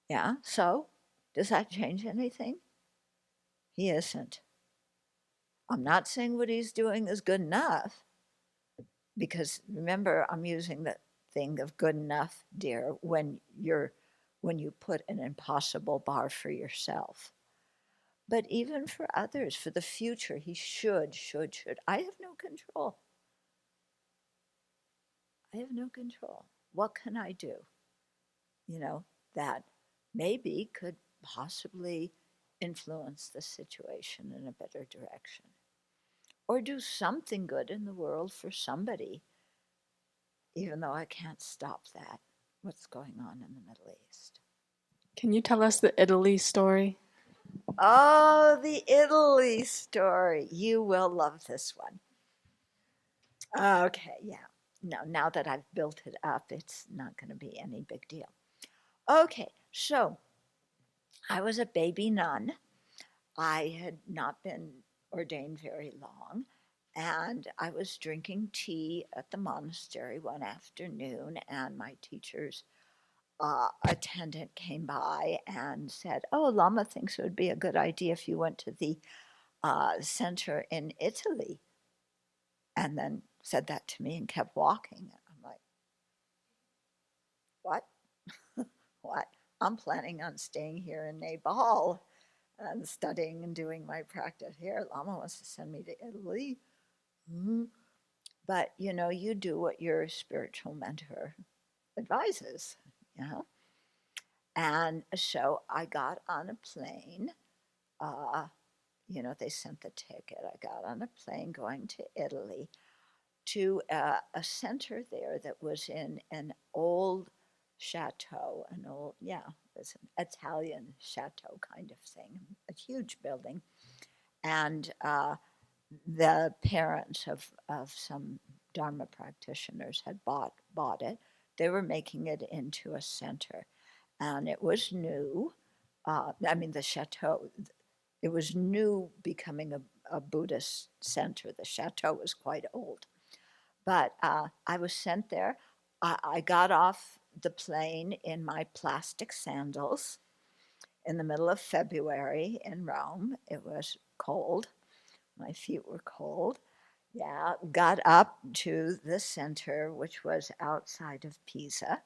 Yeah, so does that change anything? He isn't. I'm not saying what he's doing is good enough, because remember, I'm using the thing of good enough, dear, when you put an impossible bar for yourself. But even for others, for the future, he should. I have no control. What can I do? That maybe could possibly influence the situation in a better direction. Or do something good in the world for somebody, even though I can't stop that, what's going on in the Middle East. Can you tell us the Italy story? Oh, the Italy story. You will love this one. Okay, yeah. No, now that I've built it up, it's not going to be any big deal. Okay, so I was a baby nun. I had not been ordained very long, and I was drinking tea at the monastery one afternoon, and my teacher's attendant came by and said, "Oh, Lama thinks it would be a good idea if you went to the center in Italy," and then said that to me and kept walking. I'm like, "What? What? I'm planning on staying here in Nepal and studying and doing my practice here. Lama wants to send me to Italy." Mm. But you do what your spiritual mentor advises, you know. And so I got on a plane. Uh, they sent the ticket. I got on a plane going to Italy to a center there that was in an old chateau, it was an Italian chateau kind of thing, a huge building. And the parents of some Dharma practitioners had bought it. They were making it into a center, and it was new. The chateau, it was new, becoming a Buddhist center. The chateau was quite old, but I was sent there. I got off the plane in my plastic sandals in the middle of February in Rome. It was cold. My feet were cold. Yeah, got up to the center, which was outside of Pisa.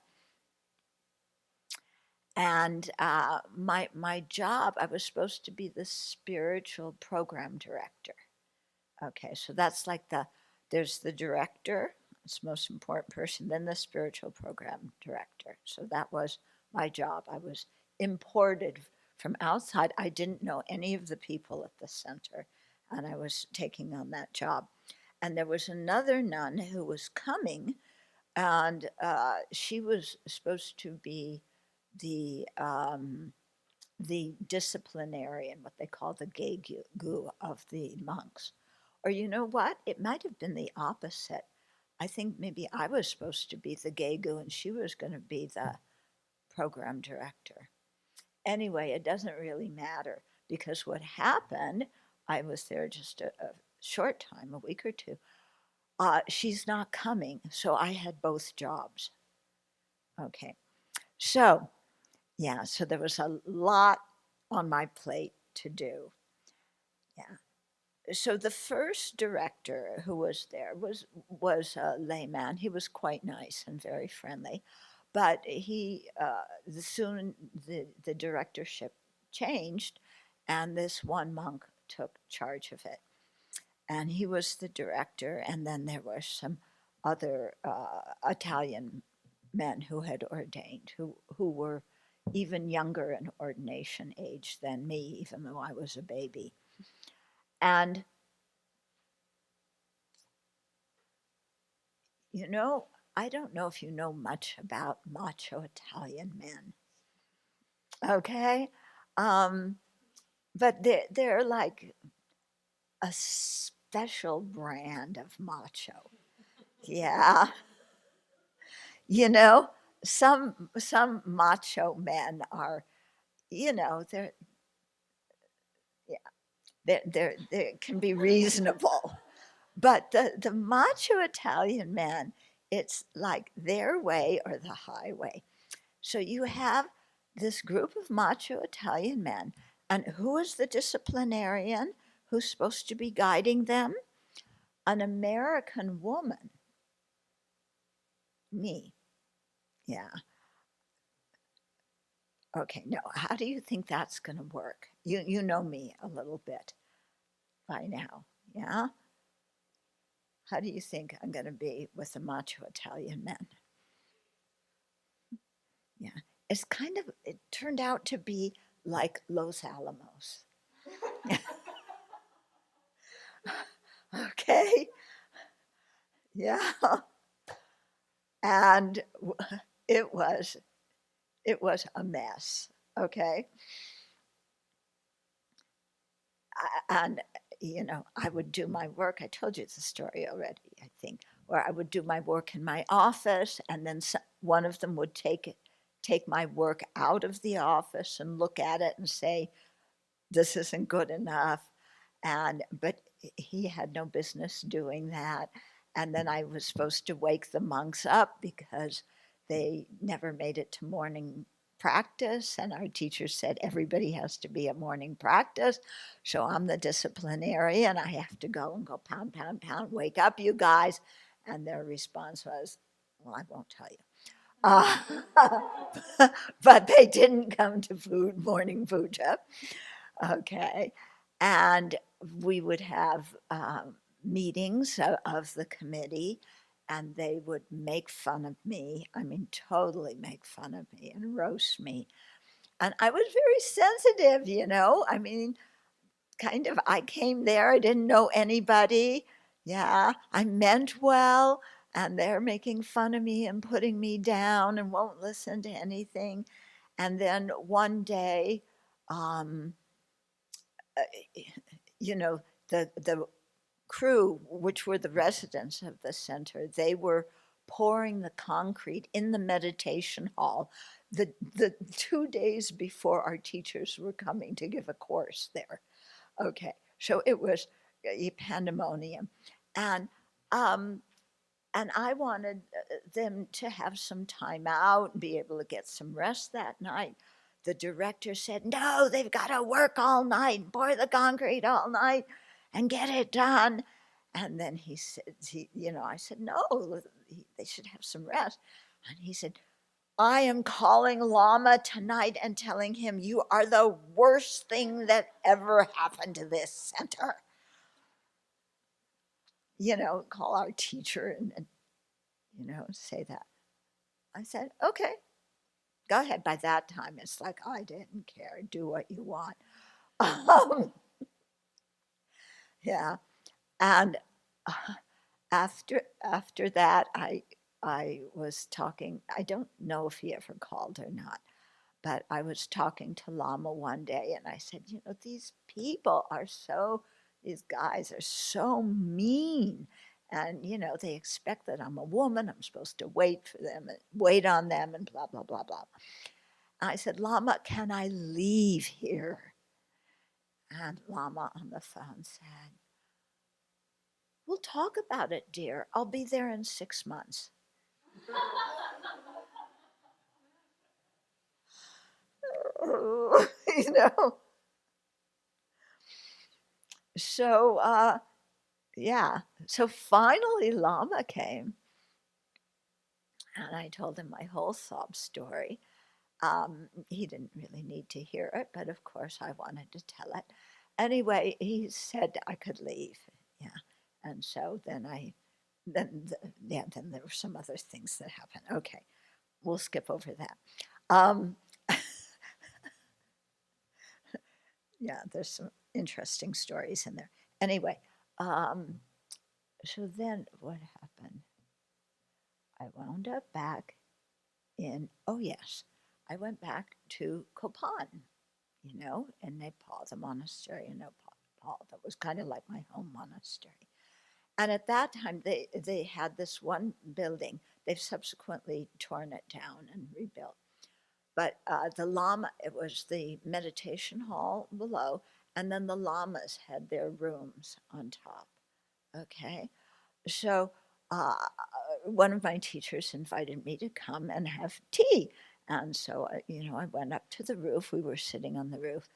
And my job, I was supposed to be the spiritual program director. Okay, so that's like there's the director, it's the most important person, then the spiritual program director. So that was my job. I was imported from outside. I didn't know any of the people at the center, and I was taking on that job. And there was another nun who was coming, and she was supposed to be the disciplinarian, what they call the gegu of the monks. Or you know what? It might have been the opposite. I think maybe I was supposed to be the gegu and she was going to be the program director. Anyway, it doesn't really matter because what happened, I was there just a short time, a week or two. She's not coming, so I had both jobs. Okay, so yeah, so there was a lot on my plate to do. Yeah. So the first director who was there was a layman. He was quite nice and very friendly, but soon the directorship changed, and this one monk took charge of it, and he was the director. And then there were some other Italian men who had ordained, who were even younger in ordination age than me, even though I was a baby. And I don't know if you know much about macho Italian men, okay? Um, but they're like a special brand of macho. Yeah, you know, some macho men are, they're yeah, they can be reasonable. But the macho Italian man, it's like their way or the highway. So you have this group of macho Italian men, and who is the disciplinarian who's supposed to be guiding them? An American woman, me. Yeah. Okay, no, how do you think that's going to work? You know me a little bit by now, yeah? How do you think I'm going to be with the macho Italian men? Yeah, it turned out to be like Los Alamos. Okay, yeah, and it was it was a mess. Okay, and I would do my work. I told you the story already, I think. where I would do my work in my office, and then one of them would take my work out of the office and look at it and say, this isn't good enough. But he had no business doing that. And then I was supposed to wake the monks up because they never made it to morning practice. And our teacher said everybody has to be at morning practice. So I'm the disciplinarian. I have to go and go pound, pound, pound, wake up, you guys. And their response was, well, I won't tell you. But they didn't come to morning puja. Okay. And we would have meetings of the committee, and they would make fun of me. I mean, totally make fun of me and roast me. And I was very sensitive, I mean, kind of, I came there, I didn't know anybody. Yeah, I meant well, and they're making fun of me and putting me down and won't listen to anything. And then one day, um, you know, the crew, which were the residents of the center, they were pouring the concrete in the meditation hall the 2 days before our teachers were coming to give a course there. Okay, so it was a pandemonium, and um, and I wanted them to have some time out and be able to get some rest that night. The director said, no, they've got to work all night, pour the concrete all night and get it done. And then he said, I said, no, they should have some rest. And he said, I am calling Lama tonight and telling him you are the worst thing that ever happened to this center. Call our teacher and say that. I said, okay, go ahead. By that time, it's like, I didn't care. Do what you want. Yeah. And after that, I was talking, I don't know if he ever called or not, but I was talking to Lama one day and I said, these guys are so mean. And, they expect that I'm a woman, I'm supposed to wait on them and blah, blah, blah, blah. And I said, Lama, can I leave here? And Lama on the phone said, we'll talk about it, dear. I'll be there in 6 months. you know. So, yeah. So finally, Lama came, and I told him my whole sob story. He didn't really need to hear it, but of course I wanted to tell it. Anyway, he said I could leave. Yeah. And so then then there were some other things that happened. Okay, we'll skip over that. Um, yeah, there's some interesting stories in there. Anyway, so then what happened? I wound up back oh yes, I went back to Kopan, in Nepal, the monastery in Nepal. That was kind of like my home monastery. And at that time, they had this one building. They've subsequently torn it down and rebuilt. But the Lama, it was the meditation hall below, and then the Lamas had their rooms on top. Okay. So one of my teachers invited me to come and have tea. And so, I went up to the roof. We were sitting on the roof.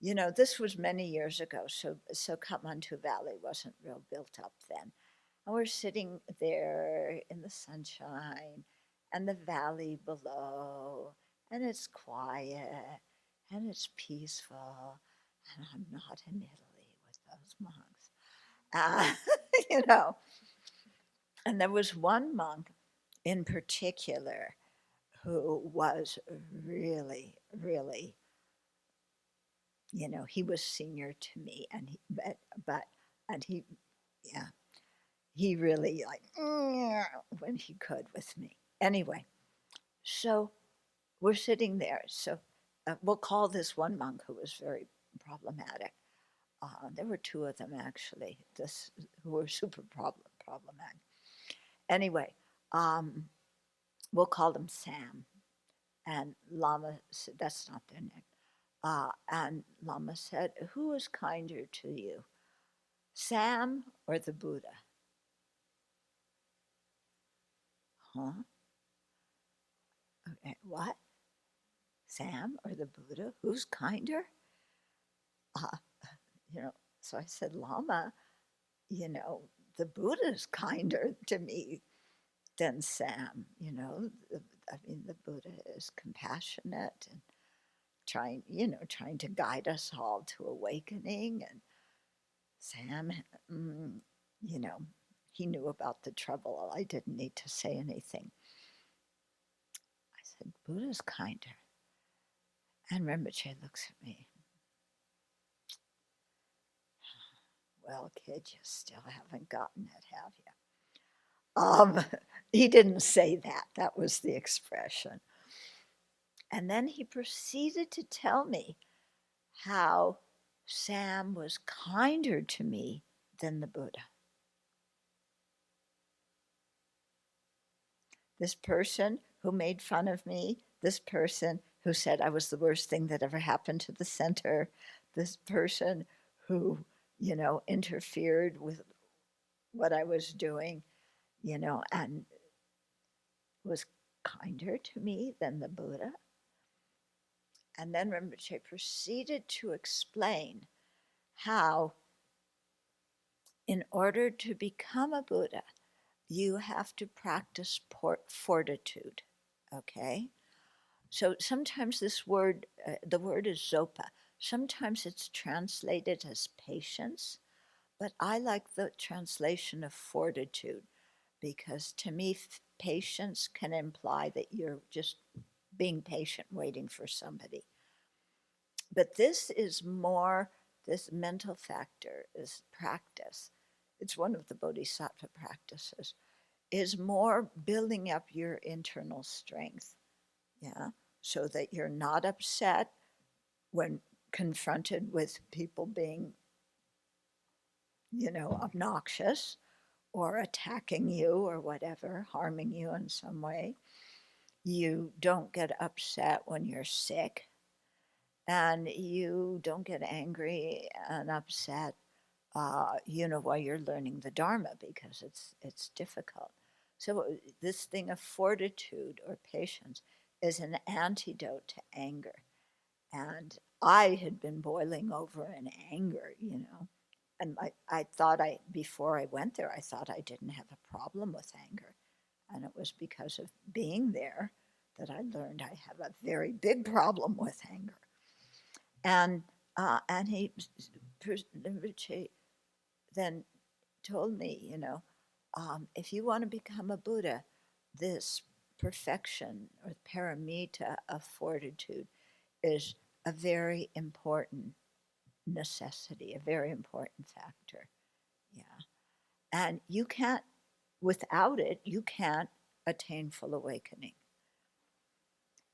This was many years ago, so Kathmandu Valley wasn't real built up then. And we're sitting there in the sunshine and the valley below, and it's quiet and it's peaceful, and I'm not in Italy with those monks. you know, and there was one monk in particular who was really, really, he was senior to me, and yeah, he really like when he could with me. Anyway, so we're sitting there. So we'll call this one monk who was very problematic. There were two of them actually, who were super problematic. Anyway, we'll call them Sam. And Lama said, that's not their name. And Lama said, who is kinder to you, Sam or the Buddha? Huh? Okay, what? Sam or the Buddha? Who's kinder? Uh, so I said, Lama, the Buddha is kinder to me than Sam. The Buddha is compassionate and trying to guide us all to awakening. And Sam, he knew about the trouble. I didn't need to say anything. I said, Buddha's kinder. And Rinpoche looks at me. Well, kid, you still haven't gotten it, have you? He didn't say that. That was the expression. And then he proceeded to tell me how Sam was kinder to me than the Buddha. This person who made fun of me, this person who said I was the worst thing that ever happened to the center, this person who, interfered with what I was doing, and was kinder to me than the Buddha. And then Rinpoche proceeded to explain how, in order to become a Buddha, you have to practice fortitude, okay? So sometimes this word, the word is zopa. Sometimes it's translated as patience, but I like the translation of fortitude because to me, patience can imply that you're just being patient, waiting for somebody. But this mental factor is practice. It's one of the bodhisattva practices, is more building up your internal strength, so that you're not upset when confronted with people being, obnoxious or attacking you or whatever, harming you in some way. You don't get upset when you're sick, and you don't get angry and upset, while you're learning the Dharma, because it's difficult. So this thing of fortitude or patience is an antidote to anger. And I had been boiling over in anger, and I thought before I went there, I thought I didn't have a problem with anger. And it was because of being there that I learned I have a very big problem with anger. And he then told me, if you want to become a Buddha, this perfection or paramita of fortitude is a very important necessity, a very important factor. Yeah. And without it, you can't attain full awakening.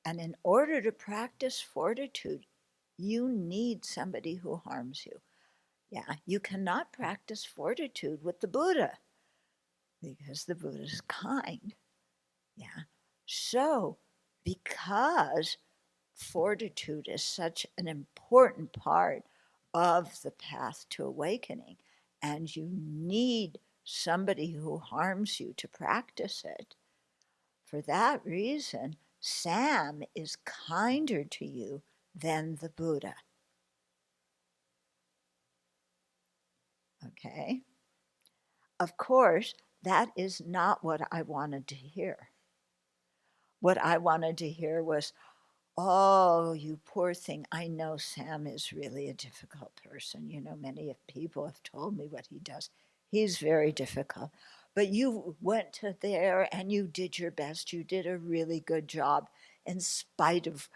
And in order to practice fortitude, you need somebody who harms you. Yeah, you cannot practice fortitude with the Buddha because the Buddha is kind. Yeah. So, because fortitude is such an important part of the path to awakening, and you need somebody who harms you to practice it, for that reason, Sam is kinder to you than the Buddha. Okay? Of course, that is not what I wanted to hear. What I wanted to hear was, oh, you poor thing. I know Sam is really a difficult person. Many people have told me what he does. He's very difficult. But you went to there and you did your best. You did a really good job in spite of,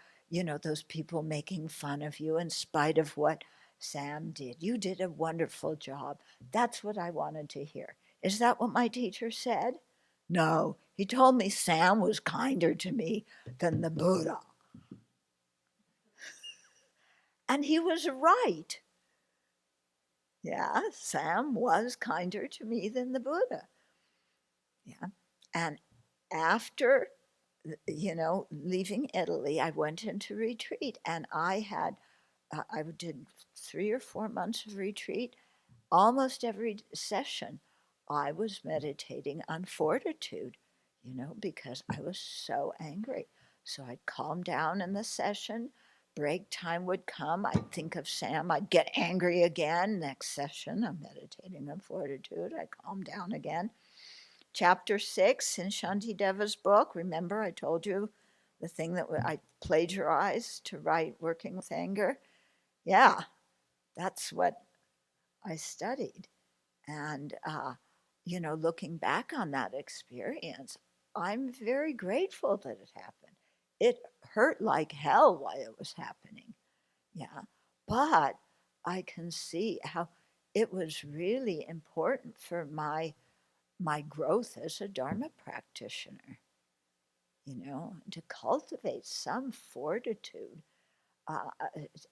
those people making fun of you, in spite of what Sam did. You did a wonderful job. That's what I wanted to hear. Is that what my teacher said? No, he told me Sam was kinder to me than the Buddha. And he was right. Yeah, Sam was kinder to me than the Buddha. Yeah. And after, leaving Italy, I went into retreat, and I did 3 or 4 months of retreat. Almost every session, I was meditating on fortitude, because I was so angry. So I'd calm down in the session. Break time would come. I'd think of Sam. I'd get angry again. Next session, I'm meditating on fortitude. I calm down again. Chapter 6 in Shantideva's book. Remember, I told you the thing that I plagiarized to write Working with Anger? Yeah, that's what I studied. And, looking back on that experience, I'm very grateful that it happened. It hurt like hell while it was happening. Yeah. But I can see how it was really important for my growth as a Dharma practitioner, to cultivate some fortitude,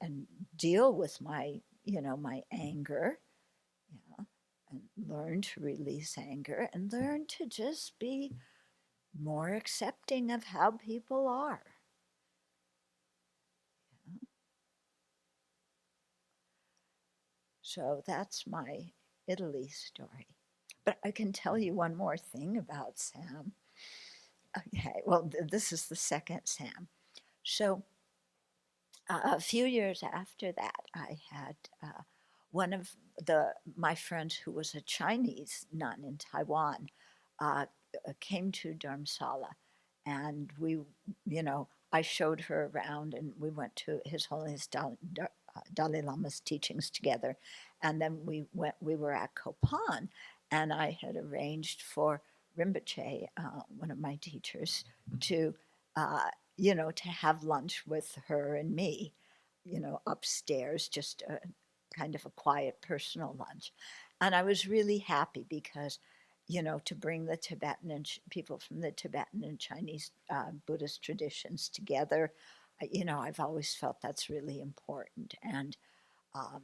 and deal with my anger, and learn to release anger and learn to just be more accepting of how people are. So that's my Italy story. But I can tell you one more thing about Sam. Okay, well, this is the second Sam. So a few years after that, I had one of my friends who was a Chinese nun in Taiwan came to Dharamsala, and I showed her around, and we went to His Holiness Dalai Lama's teachings together, and then we were at Kopan, and I had arranged for Rinpoche, one of my teachers, to to have lunch with her and me, upstairs, just a kind of a quiet personal lunch. And I was really happy because, to bring the Tibetan and people from the Tibetan and Chinese Buddhist traditions together, I've always felt that's really important. Um,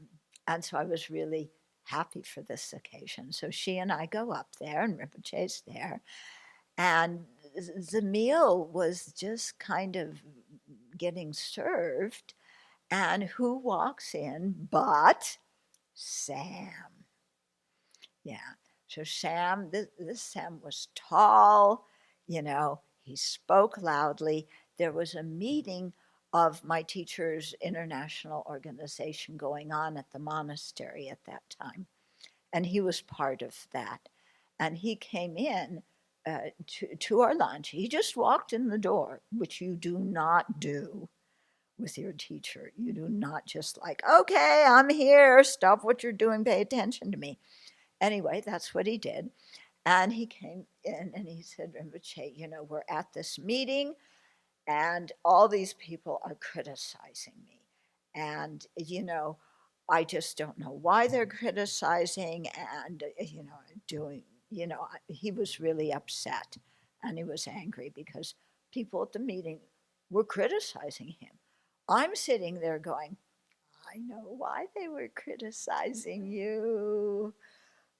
and so I was really happy for this occasion. So she and I go up there, and Rinpoche's there. And the meal was just kind of getting served. And who walks in but Sam? Yeah. So Sam, this Sam was tall, he spoke loudly. There was a meeting of my teacher's international organization going on at the monastery at that time. And he was part of that. And he came in to our lunch. He just walked in the door, which you do not do with your teacher. You do not just like, okay, I'm here, stop what you're doing, pay attention to me. Anyway, that's what he did. And he came in and he said, Rinpoche, we're at this meeting and all these people are criticizing me. And, I just don't know why they're criticizing and, doing, he was really upset and he was angry because people at the meeting were criticizing him. I'm sitting there going, I know why they were criticizing you.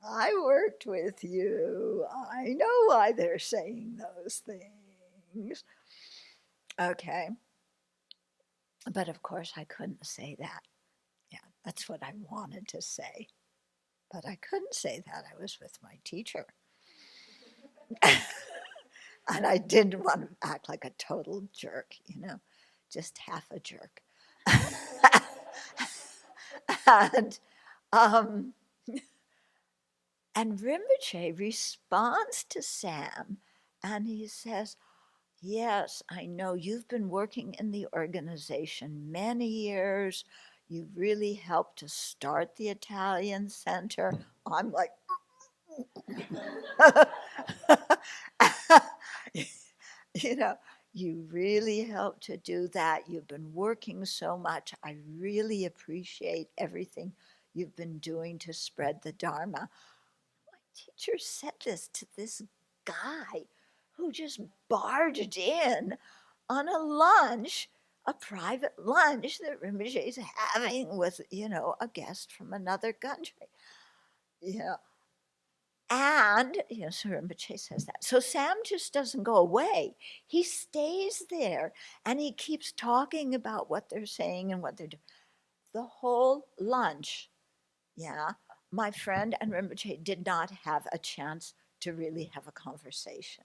I worked with you. I know why they're saying those things. Okay. But of course, I couldn't say that. Yeah, that's what I wanted to say. But I couldn't say that. I was with my teacher. And I didn't want to act like a total jerk, just half a jerk. and um, and Rinpoche responds to Sam and he says, yes, I know you've been working in the organization many years. You really helped to start the Italian Center. I'm like, you really helped to do that. You've been working so much. I really appreciate everything you've been doing to spread the Dharma. My teacher said this to this guy who just barged in on a lunch, a private lunch that Rinpoche is having with, a guest from another country. Yeah. And, so Rinpoche says that. So Sam just doesn't go away. He stays there and he keeps talking about what they're saying and what they're doing. The whole lunch, my friend and Rinpoche did not have a chance to really have a conversation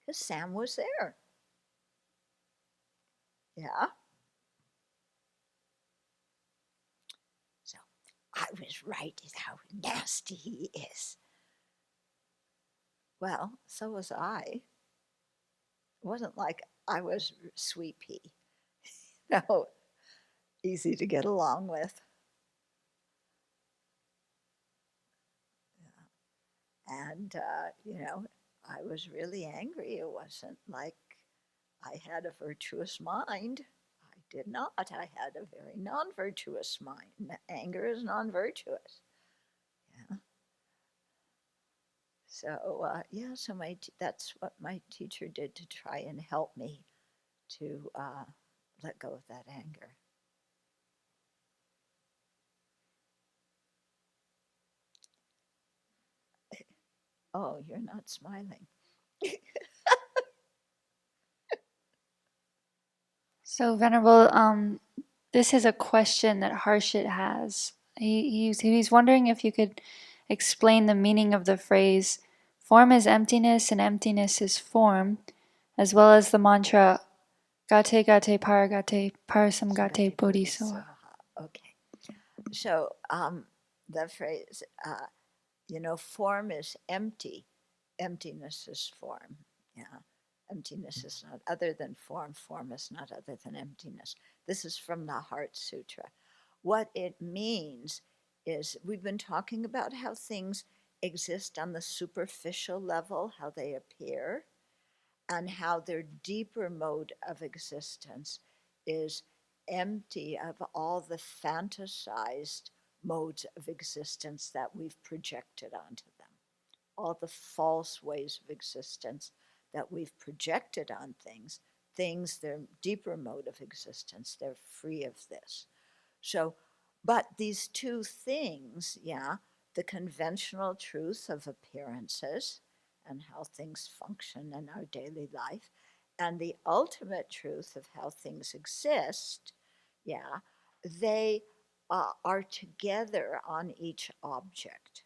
because Sam was there. Yeah. So I was right in how nasty he is. Well, so was I. It wasn't like I was sweet pea. No, easy to get along with. And, I was really angry. It wasn't like I had a virtuous mind. I did not. I had a very non virtuous mind. Anger is non virtuous. Yeah. So, so that's what my teacher did to try and help me to let go of that anger. Oh, you're not smiling. So, Venerable, this is a question that Harshit has. He's wondering if you could explain the meaning of the phrase, form is emptiness and emptiness is form, as well as the mantra, gate gate paragate parasamgate bodhisattva. Okay. So the phrase, form is empty. Emptiness is form. Yeah. Emptiness is not other than form. Form is not other than emptiness. This is from the Heart Sutra. What it means is we've been talking about how things exist on the superficial level, how they appear, and how their deeper mode of existence is empty of all the fantasized modes of existence that we've projected onto them, all the false ways of existence that we've projected on things, their deeper mode of existence, they're free of this. So, but these two things, the conventional truth of appearances and how things function in our daily life, and the ultimate truth of how things exist, they are together on each object.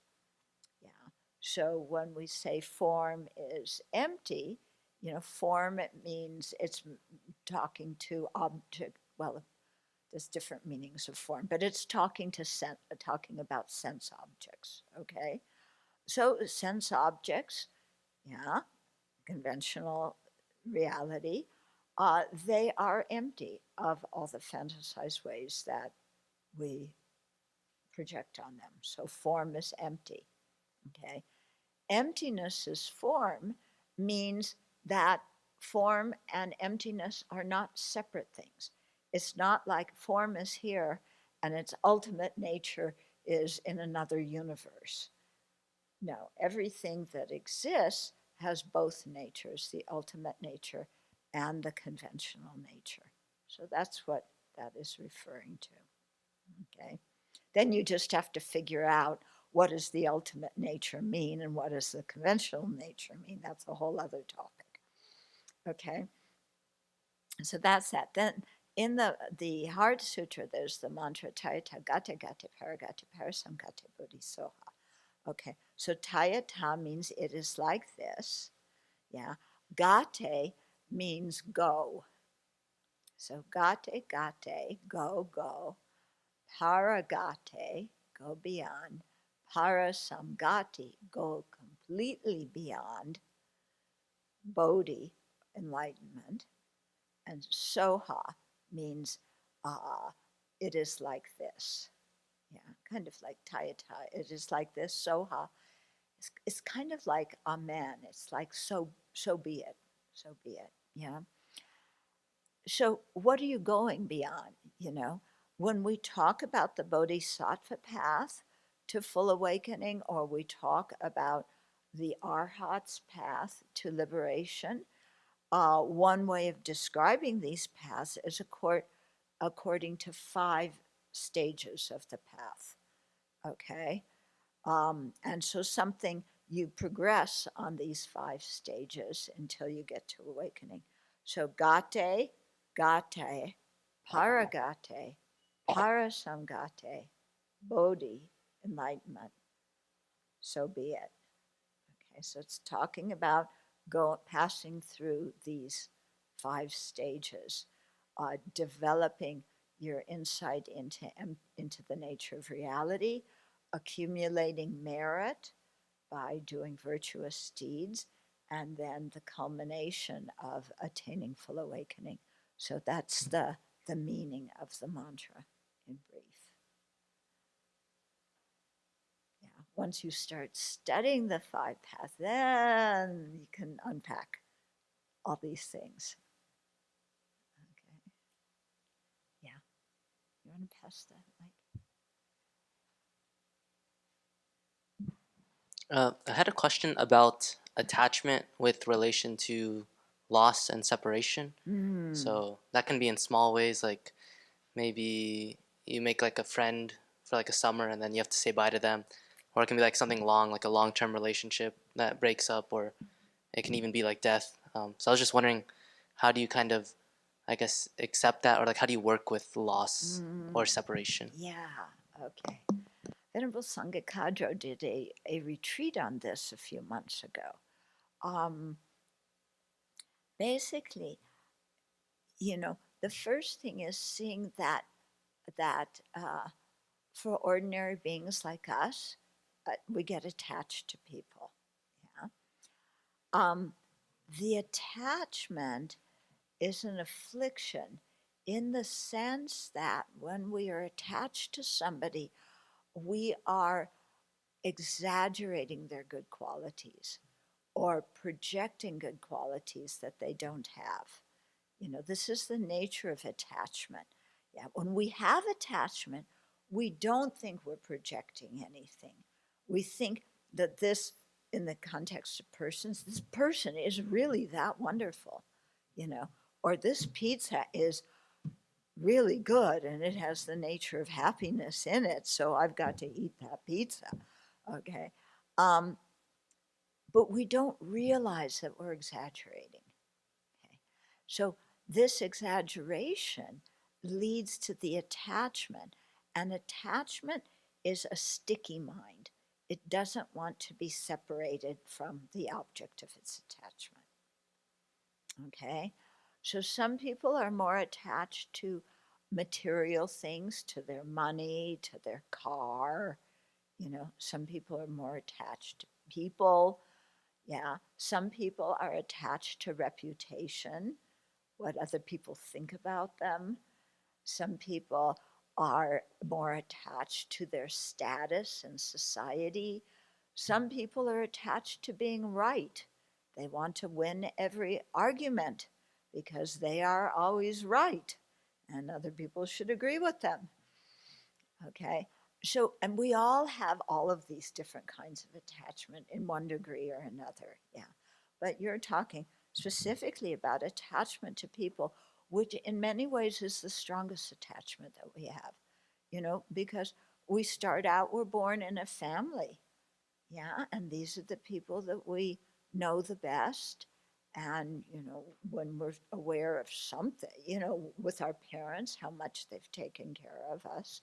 So when we say form is empty, form, it means it's talking to object. Well, there's different meanings of form, but it's talking about sense objects. Okay, so sense objects, conventional reality, they are empty of all the fantasized ways that we project on them. So form is empty. Okay, emptiness is form means that form and emptiness are not separate things. It's not like form is here and its ultimate nature is in another universe. No, everything that exists has both natures, the ultimate nature and the conventional nature. So that's what that is referring to. Okay. Then you just have to figure out what does the ultimate nature mean and what does the conventional nature mean. That's a whole other topic. Okay. So that's that. Then in the Heart Sutra, there's the mantra Tayata Gate Gate Paragate Parasamgate Bodhisoha. Okay, so Tayata means it is like this. Yeah. Gate means go. So gate gate, go, go. Paragate, go beyond. Parasamgati, go completely beyond. Bodhi, enlightenment. And soha means it is like this. Yeah, kind of like Tayata. It is like this. Soha. It's kind of like amen. It's like so be it. So be it. Yeah. So what are you going beyond? When we talk about the bodhisattva path to full awakening, or we talk about the arhat's path to liberation, one way of describing these paths is according to 5 stages of the path. Okay. And so something you progress on these 5 stages until you get to awakening. So gate, gate, paragate, parasamgate, bodhi, enlightenment. So be it. Okay, so it's talking about passing through these 5 stages, developing your insight into the nature of reality, accumulating merit by doing virtuous deeds, and then the culmination of attaining full awakening. So that's the meaning of the mantra in brief. Yeah. Once you start studying the 5 paths, then you can unpack all these things. Okay. Yeah. You want to pass that, Mike? I had a question about attachment with relation to loss and separation. So that can be in small ways, like maybe you make like a friend for like a summer and then you have to say bye to them, or it can be like something long, like a long-term relationship that breaks up, or it can even be like death. So I was just wondering, how do you kind of, I guess, accept that, or like how do you work with loss or separation? Yeah. Okay. Venerable Sangha Kadro did a retreat on this a few months ago. Basically, the first thing is seeing that for ordinary beings like us, we get attached to people. Yeah. The attachment is an affliction in the sense that when we are attached to somebody, we are exaggerating their good qualities or projecting good qualities that they don't have. This is the nature of attachment. Yeah, when we have attachment, we don't think we're projecting anything. We think that this, in the context of persons, this person is really that wonderful, or this pizza is really good and it has the nature of happiness in it, so I've got to eat that pizza. Okay. But we don't realize that we're exaggerating. Okay. So this exaggeration leads to the attachment, and attachment is a sticky mind. It doesn't want to be separated from the object of its attachment. Okay. So some people are more attached to material things, to their money, to their car. Some people are more attached to people. Yeah. Some people are attached to reputation, what other people think about them. Some people are more attached to their status in society. Some people are attached to being right. They want to win every argument because they are always right and other people should agree with them. Okay. So, and we all have all of these different kinds of attachment in one degree or another. Yeah. But you're talking specifically about attachment to people, which in many ways is the strongest attachment that we have, because we start out, we're born in a family. Yeah. And these are the people that we know the best. And, when we're aware of something, with our parents, how much they've taken care of us.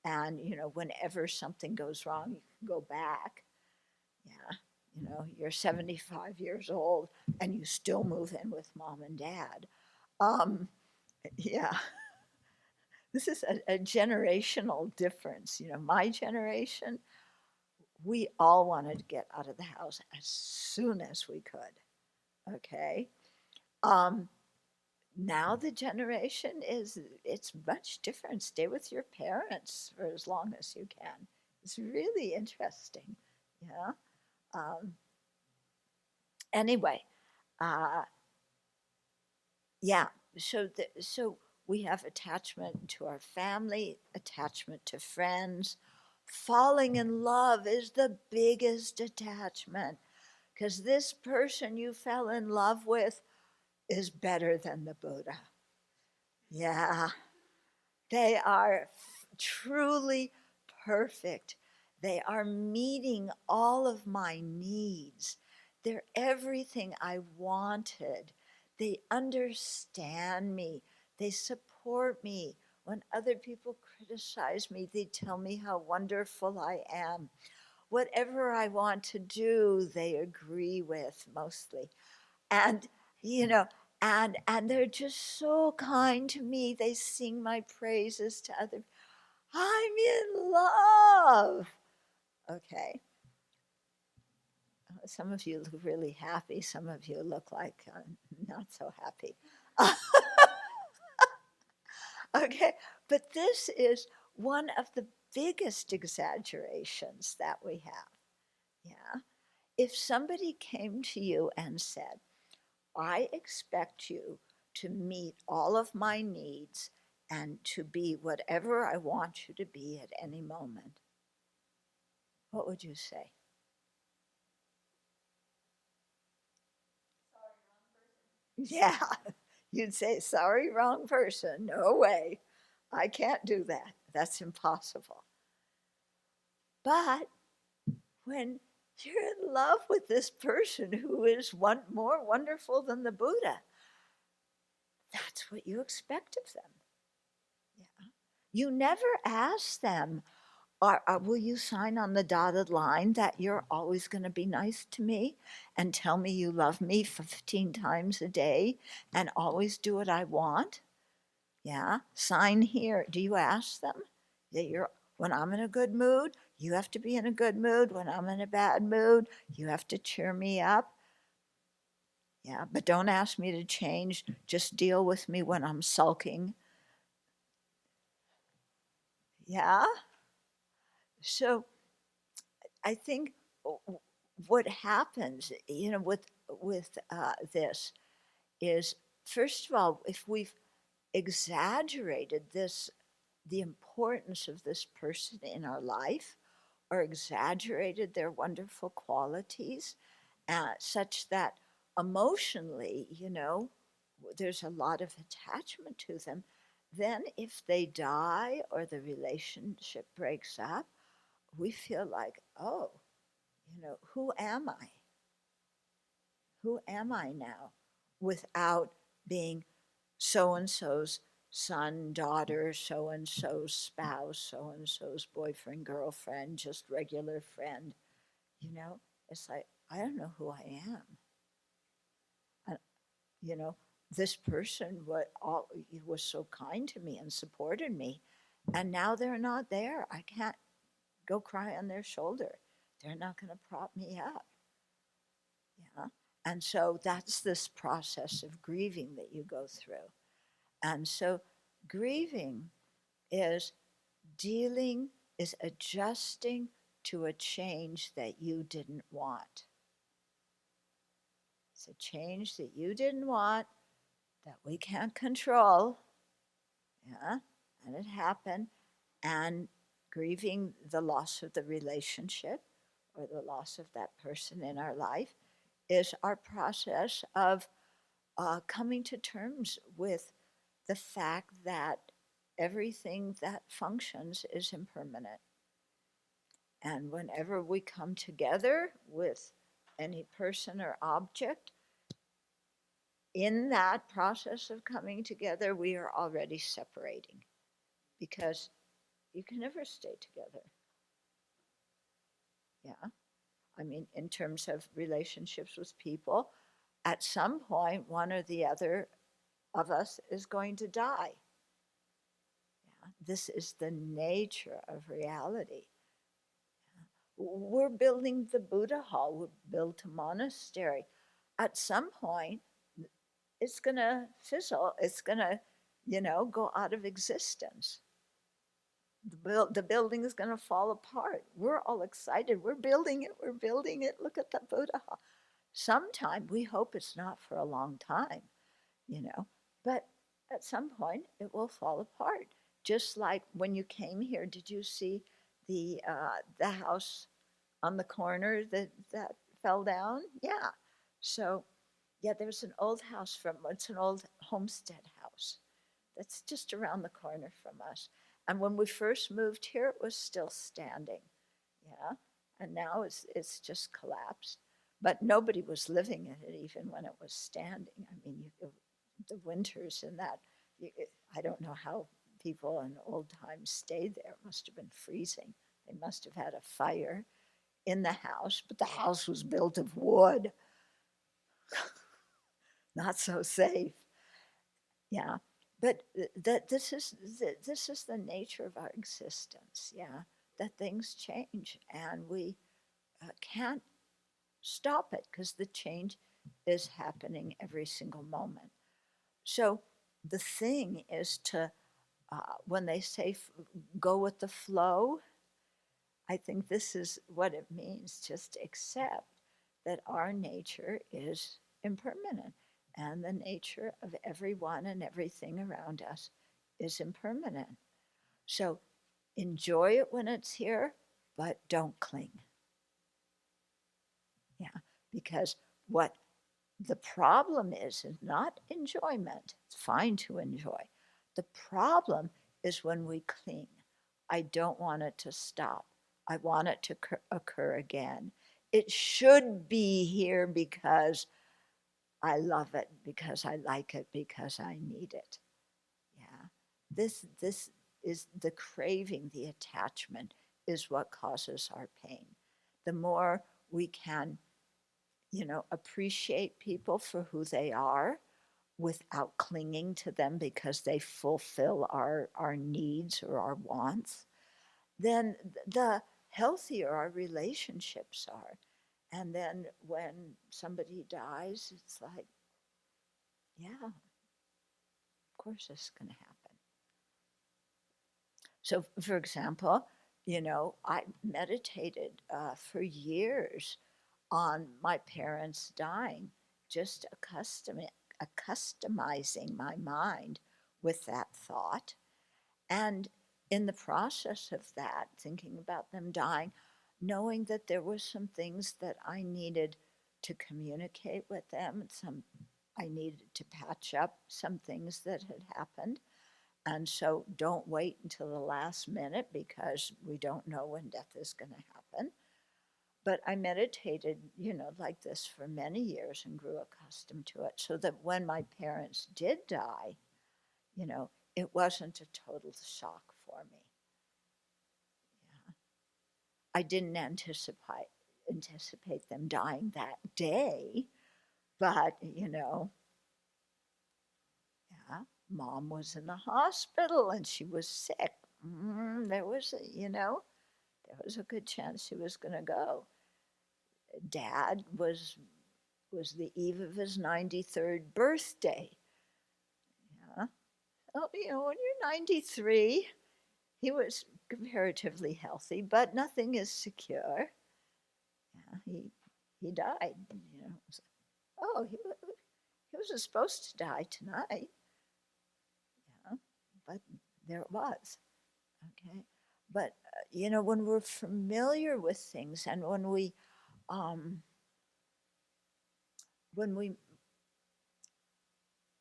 And, whenever something goes wrong, you can go back. Yeah. You're 75 years old and you still move in with mom and dad. Yeah. This is a generational difference. My generation, we all wanted to get out of the house as soon as we could. Okay. Now the generation it's much different. Stay with your parents for as long as you can. It's really interesting. Yeah. Anyway, yeah. So we have attachment to our family, attachment to friends. Falling in love is the biggest attachment because this person you fell in love with is better than the Buddha. Yeah. They are truly perfect. They are meeting all of my needs. They're everything I wanted. They understand me. They support me. When other people criticize me, they tell me how wonderful I am. Whatever I want to do, they agree with mostly. And, you know, and they're just so kind to me. They sing my praises to other. I'm in love. Okay. Some of you look really happy. Some of you look like not so happy. Okay. But this is one of the biggest exaggerations that we have. Yeah. If somebody came to you and said, I expect you to meet all of my needs and to be whatever I want you to be at any moment, what would you say? Yeah, you'd say, sorry, wrong person. No way. I can't do that. That's impossible. But when you're in love with this person who is more wonderful than the Buddha, that's what you expect of them. Yeah. You never ask them, will you sign on the dotted line that you're always going to be nice to me and tell me you love me 15 times a day and always do what I want? Yeah, sign here. Do you ask them that when I'm in a good mood, you have to be in a good mood. When I'm in a bad mood, you have to cheer me up. Yeah, but don't ask me to change. Just deal with me when I'm sulking. Yeah. So I think what happens, with this is, first of all, if we've exaggerated the importance of this person in our life, or exaggerated their wonderful qualities, such that emotionally, there's a lot of attachment to them, then if they die or the relationship breaks up, we feel like, oh, who am I? Who am I now without being so and so's son, daughter, so and so's spouse, so and so's boyfriend, girlfriend, just regular friend? It's like, I don't know who I am. And, you know, this person was so kind to me and supported me, and now they're not there. I can't go cry on their shoulder. They're not going to prop me up. Yeah. And so that's this process of grieving that you go through. And so grieving is is adjusting to a change that you didn't want. It's a change that you didn't want, that we can't control. Yeah. And it happened. And grieving the loss of the relationship or the loss of that person in our life is our process of coming to terms with the fact that everything that functions is impermanent. And whenever we come together with any person or object, in that process of coming together, we are already separating, because you can never stay together. Yeah. I mean, in terms of relationships with people, at some point, one or the other of us is going to die. Yeah. This is the nature of reality. We're building the Buddha Hall, we're built a monastery. At some point, it's going to fizzle, it's going to, go out of existence. The building is going to fall apart. We're all excited. We're building it. We're building it. Look at the Buddha Hall. Sometime, we hope it's not for a long time, but at some point it will fall apart. Just like when you came here, did you see the house on the corner that fell down? Yeah. So yeah, there's an old house it's an old homestead house that's just around the corner from us. And when we first moved here, it was still standing. Yeah, and now it's just collapsed. But nobody was living in it even when it was standing. I mean, the winters in that, I don't know how people in old times stayed there. It must have been freezing. They must have had a fire in the house, but the house was built of wood. Not so safe. Yeah, but this is the nature of our existence. Yeah, that things change, and we can't stop it because the change is happening every single moment. So the thing is to, when they say go with the flow, I think this is what it means. Just accept that our nature is impermanent and the nature of everyone and everything around us is impermanent. So enjoy it when it's here, but don't cling. Yeah, because what the problem is not enjoyment. It's fine to enjoy. The problem is when we cling. I don't want it to stop. I want it to occur again. It should be here because I love it, because I like it, because I need it. Yeah. This is the craving, the attachment is what causes our pain. The more we can, appreciate people for who they are without clinging to them because they fulfill our needs or our wants, then the healthier our relationships are. And then when somebody dies, it's like, yeah, of course this is going to happen. So, for example, I meditated for years on my parents dying, just accustomizing my mind with that thought. And in the process of that, thinking about them dying, knowing that there were some things that I needed to communicate with them, I needed to patch up some things that had happened. And so don't wait until the last minute because we don't know when death is going to happen. But I meditated, like this for many years and grew accustomed to it so that when my parents did die, it wasn't a total shock for me. Yeah. I didn't anticipate them dying that day, but, yeah, mom was in the hospital and she was sick. There was, there was a good chance she was going to go. Dad was the eve of his 93rd birthday. Yeah. Well, when you're 93, he was comparatively healthy, but nothing is secure. Yeah, he died. Oh, he wasn't supposed to die tonight. Yeah, but there it was. Okay, but when we're familiar with things and um, when we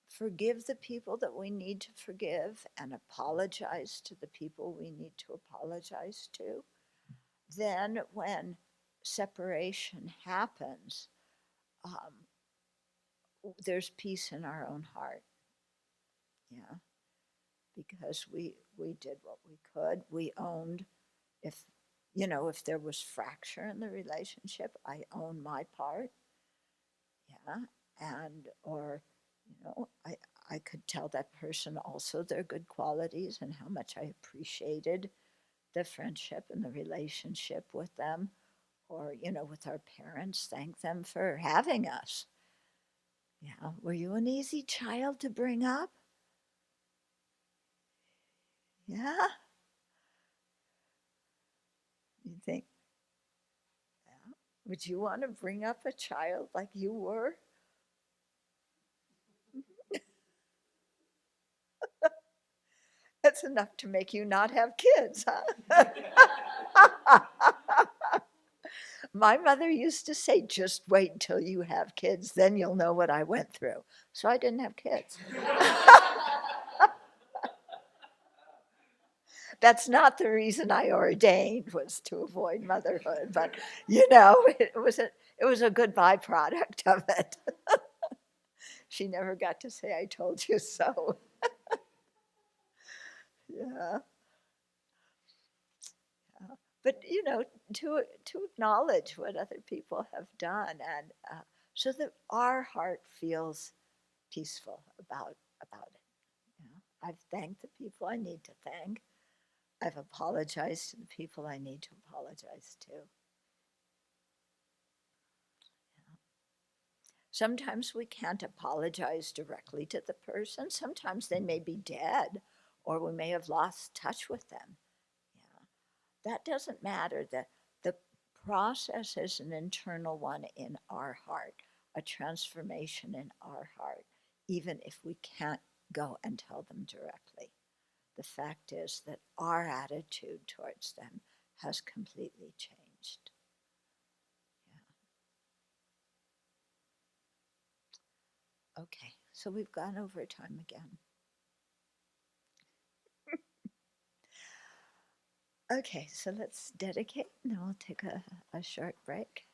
forgive the people that we need to forgive and apologize to the people we need to apologize to, then when separation happens, um, there's peace in our own heart. Yeah, because we did what we could. We owned, if if there was fracture in the relationship, I own my part. Yeah, and or I could tell that person also their good qualities and how much I appreciated the friendship and the relationship with them, or with our parents, thank them for having us. Yeah, were you an easy child to bring up? Yeah, you think, yeah. Would you want to bring up a child like you were? That's enough to make you not have kids, huh? My mother used to say, just wait until you have kids, then you'll know what I went through. So I didn't have kids. That's not the reason I ordained, was to avoid motherhood, but it was a good byproduct of it. She never got to say I told you so. Yeah. But to acknowledge what other people have done, and so that our heart feels peaceful about it. I've thanked the people I need to thank. I've apologized to the people I need to apologize to. Sometimes we can't apologize directly to the person. Sometimes they may be dead, or we may have lost touch with them. That doesn't matter. The process is an internal one in our heart, a transformation in our heart, even if we can't go and tell them directly. The fact is that our attitude towards them has completely changed. Yeah. Okay, so we've gone over time again. Okay, so let's dedicate, and then we'll take a short break.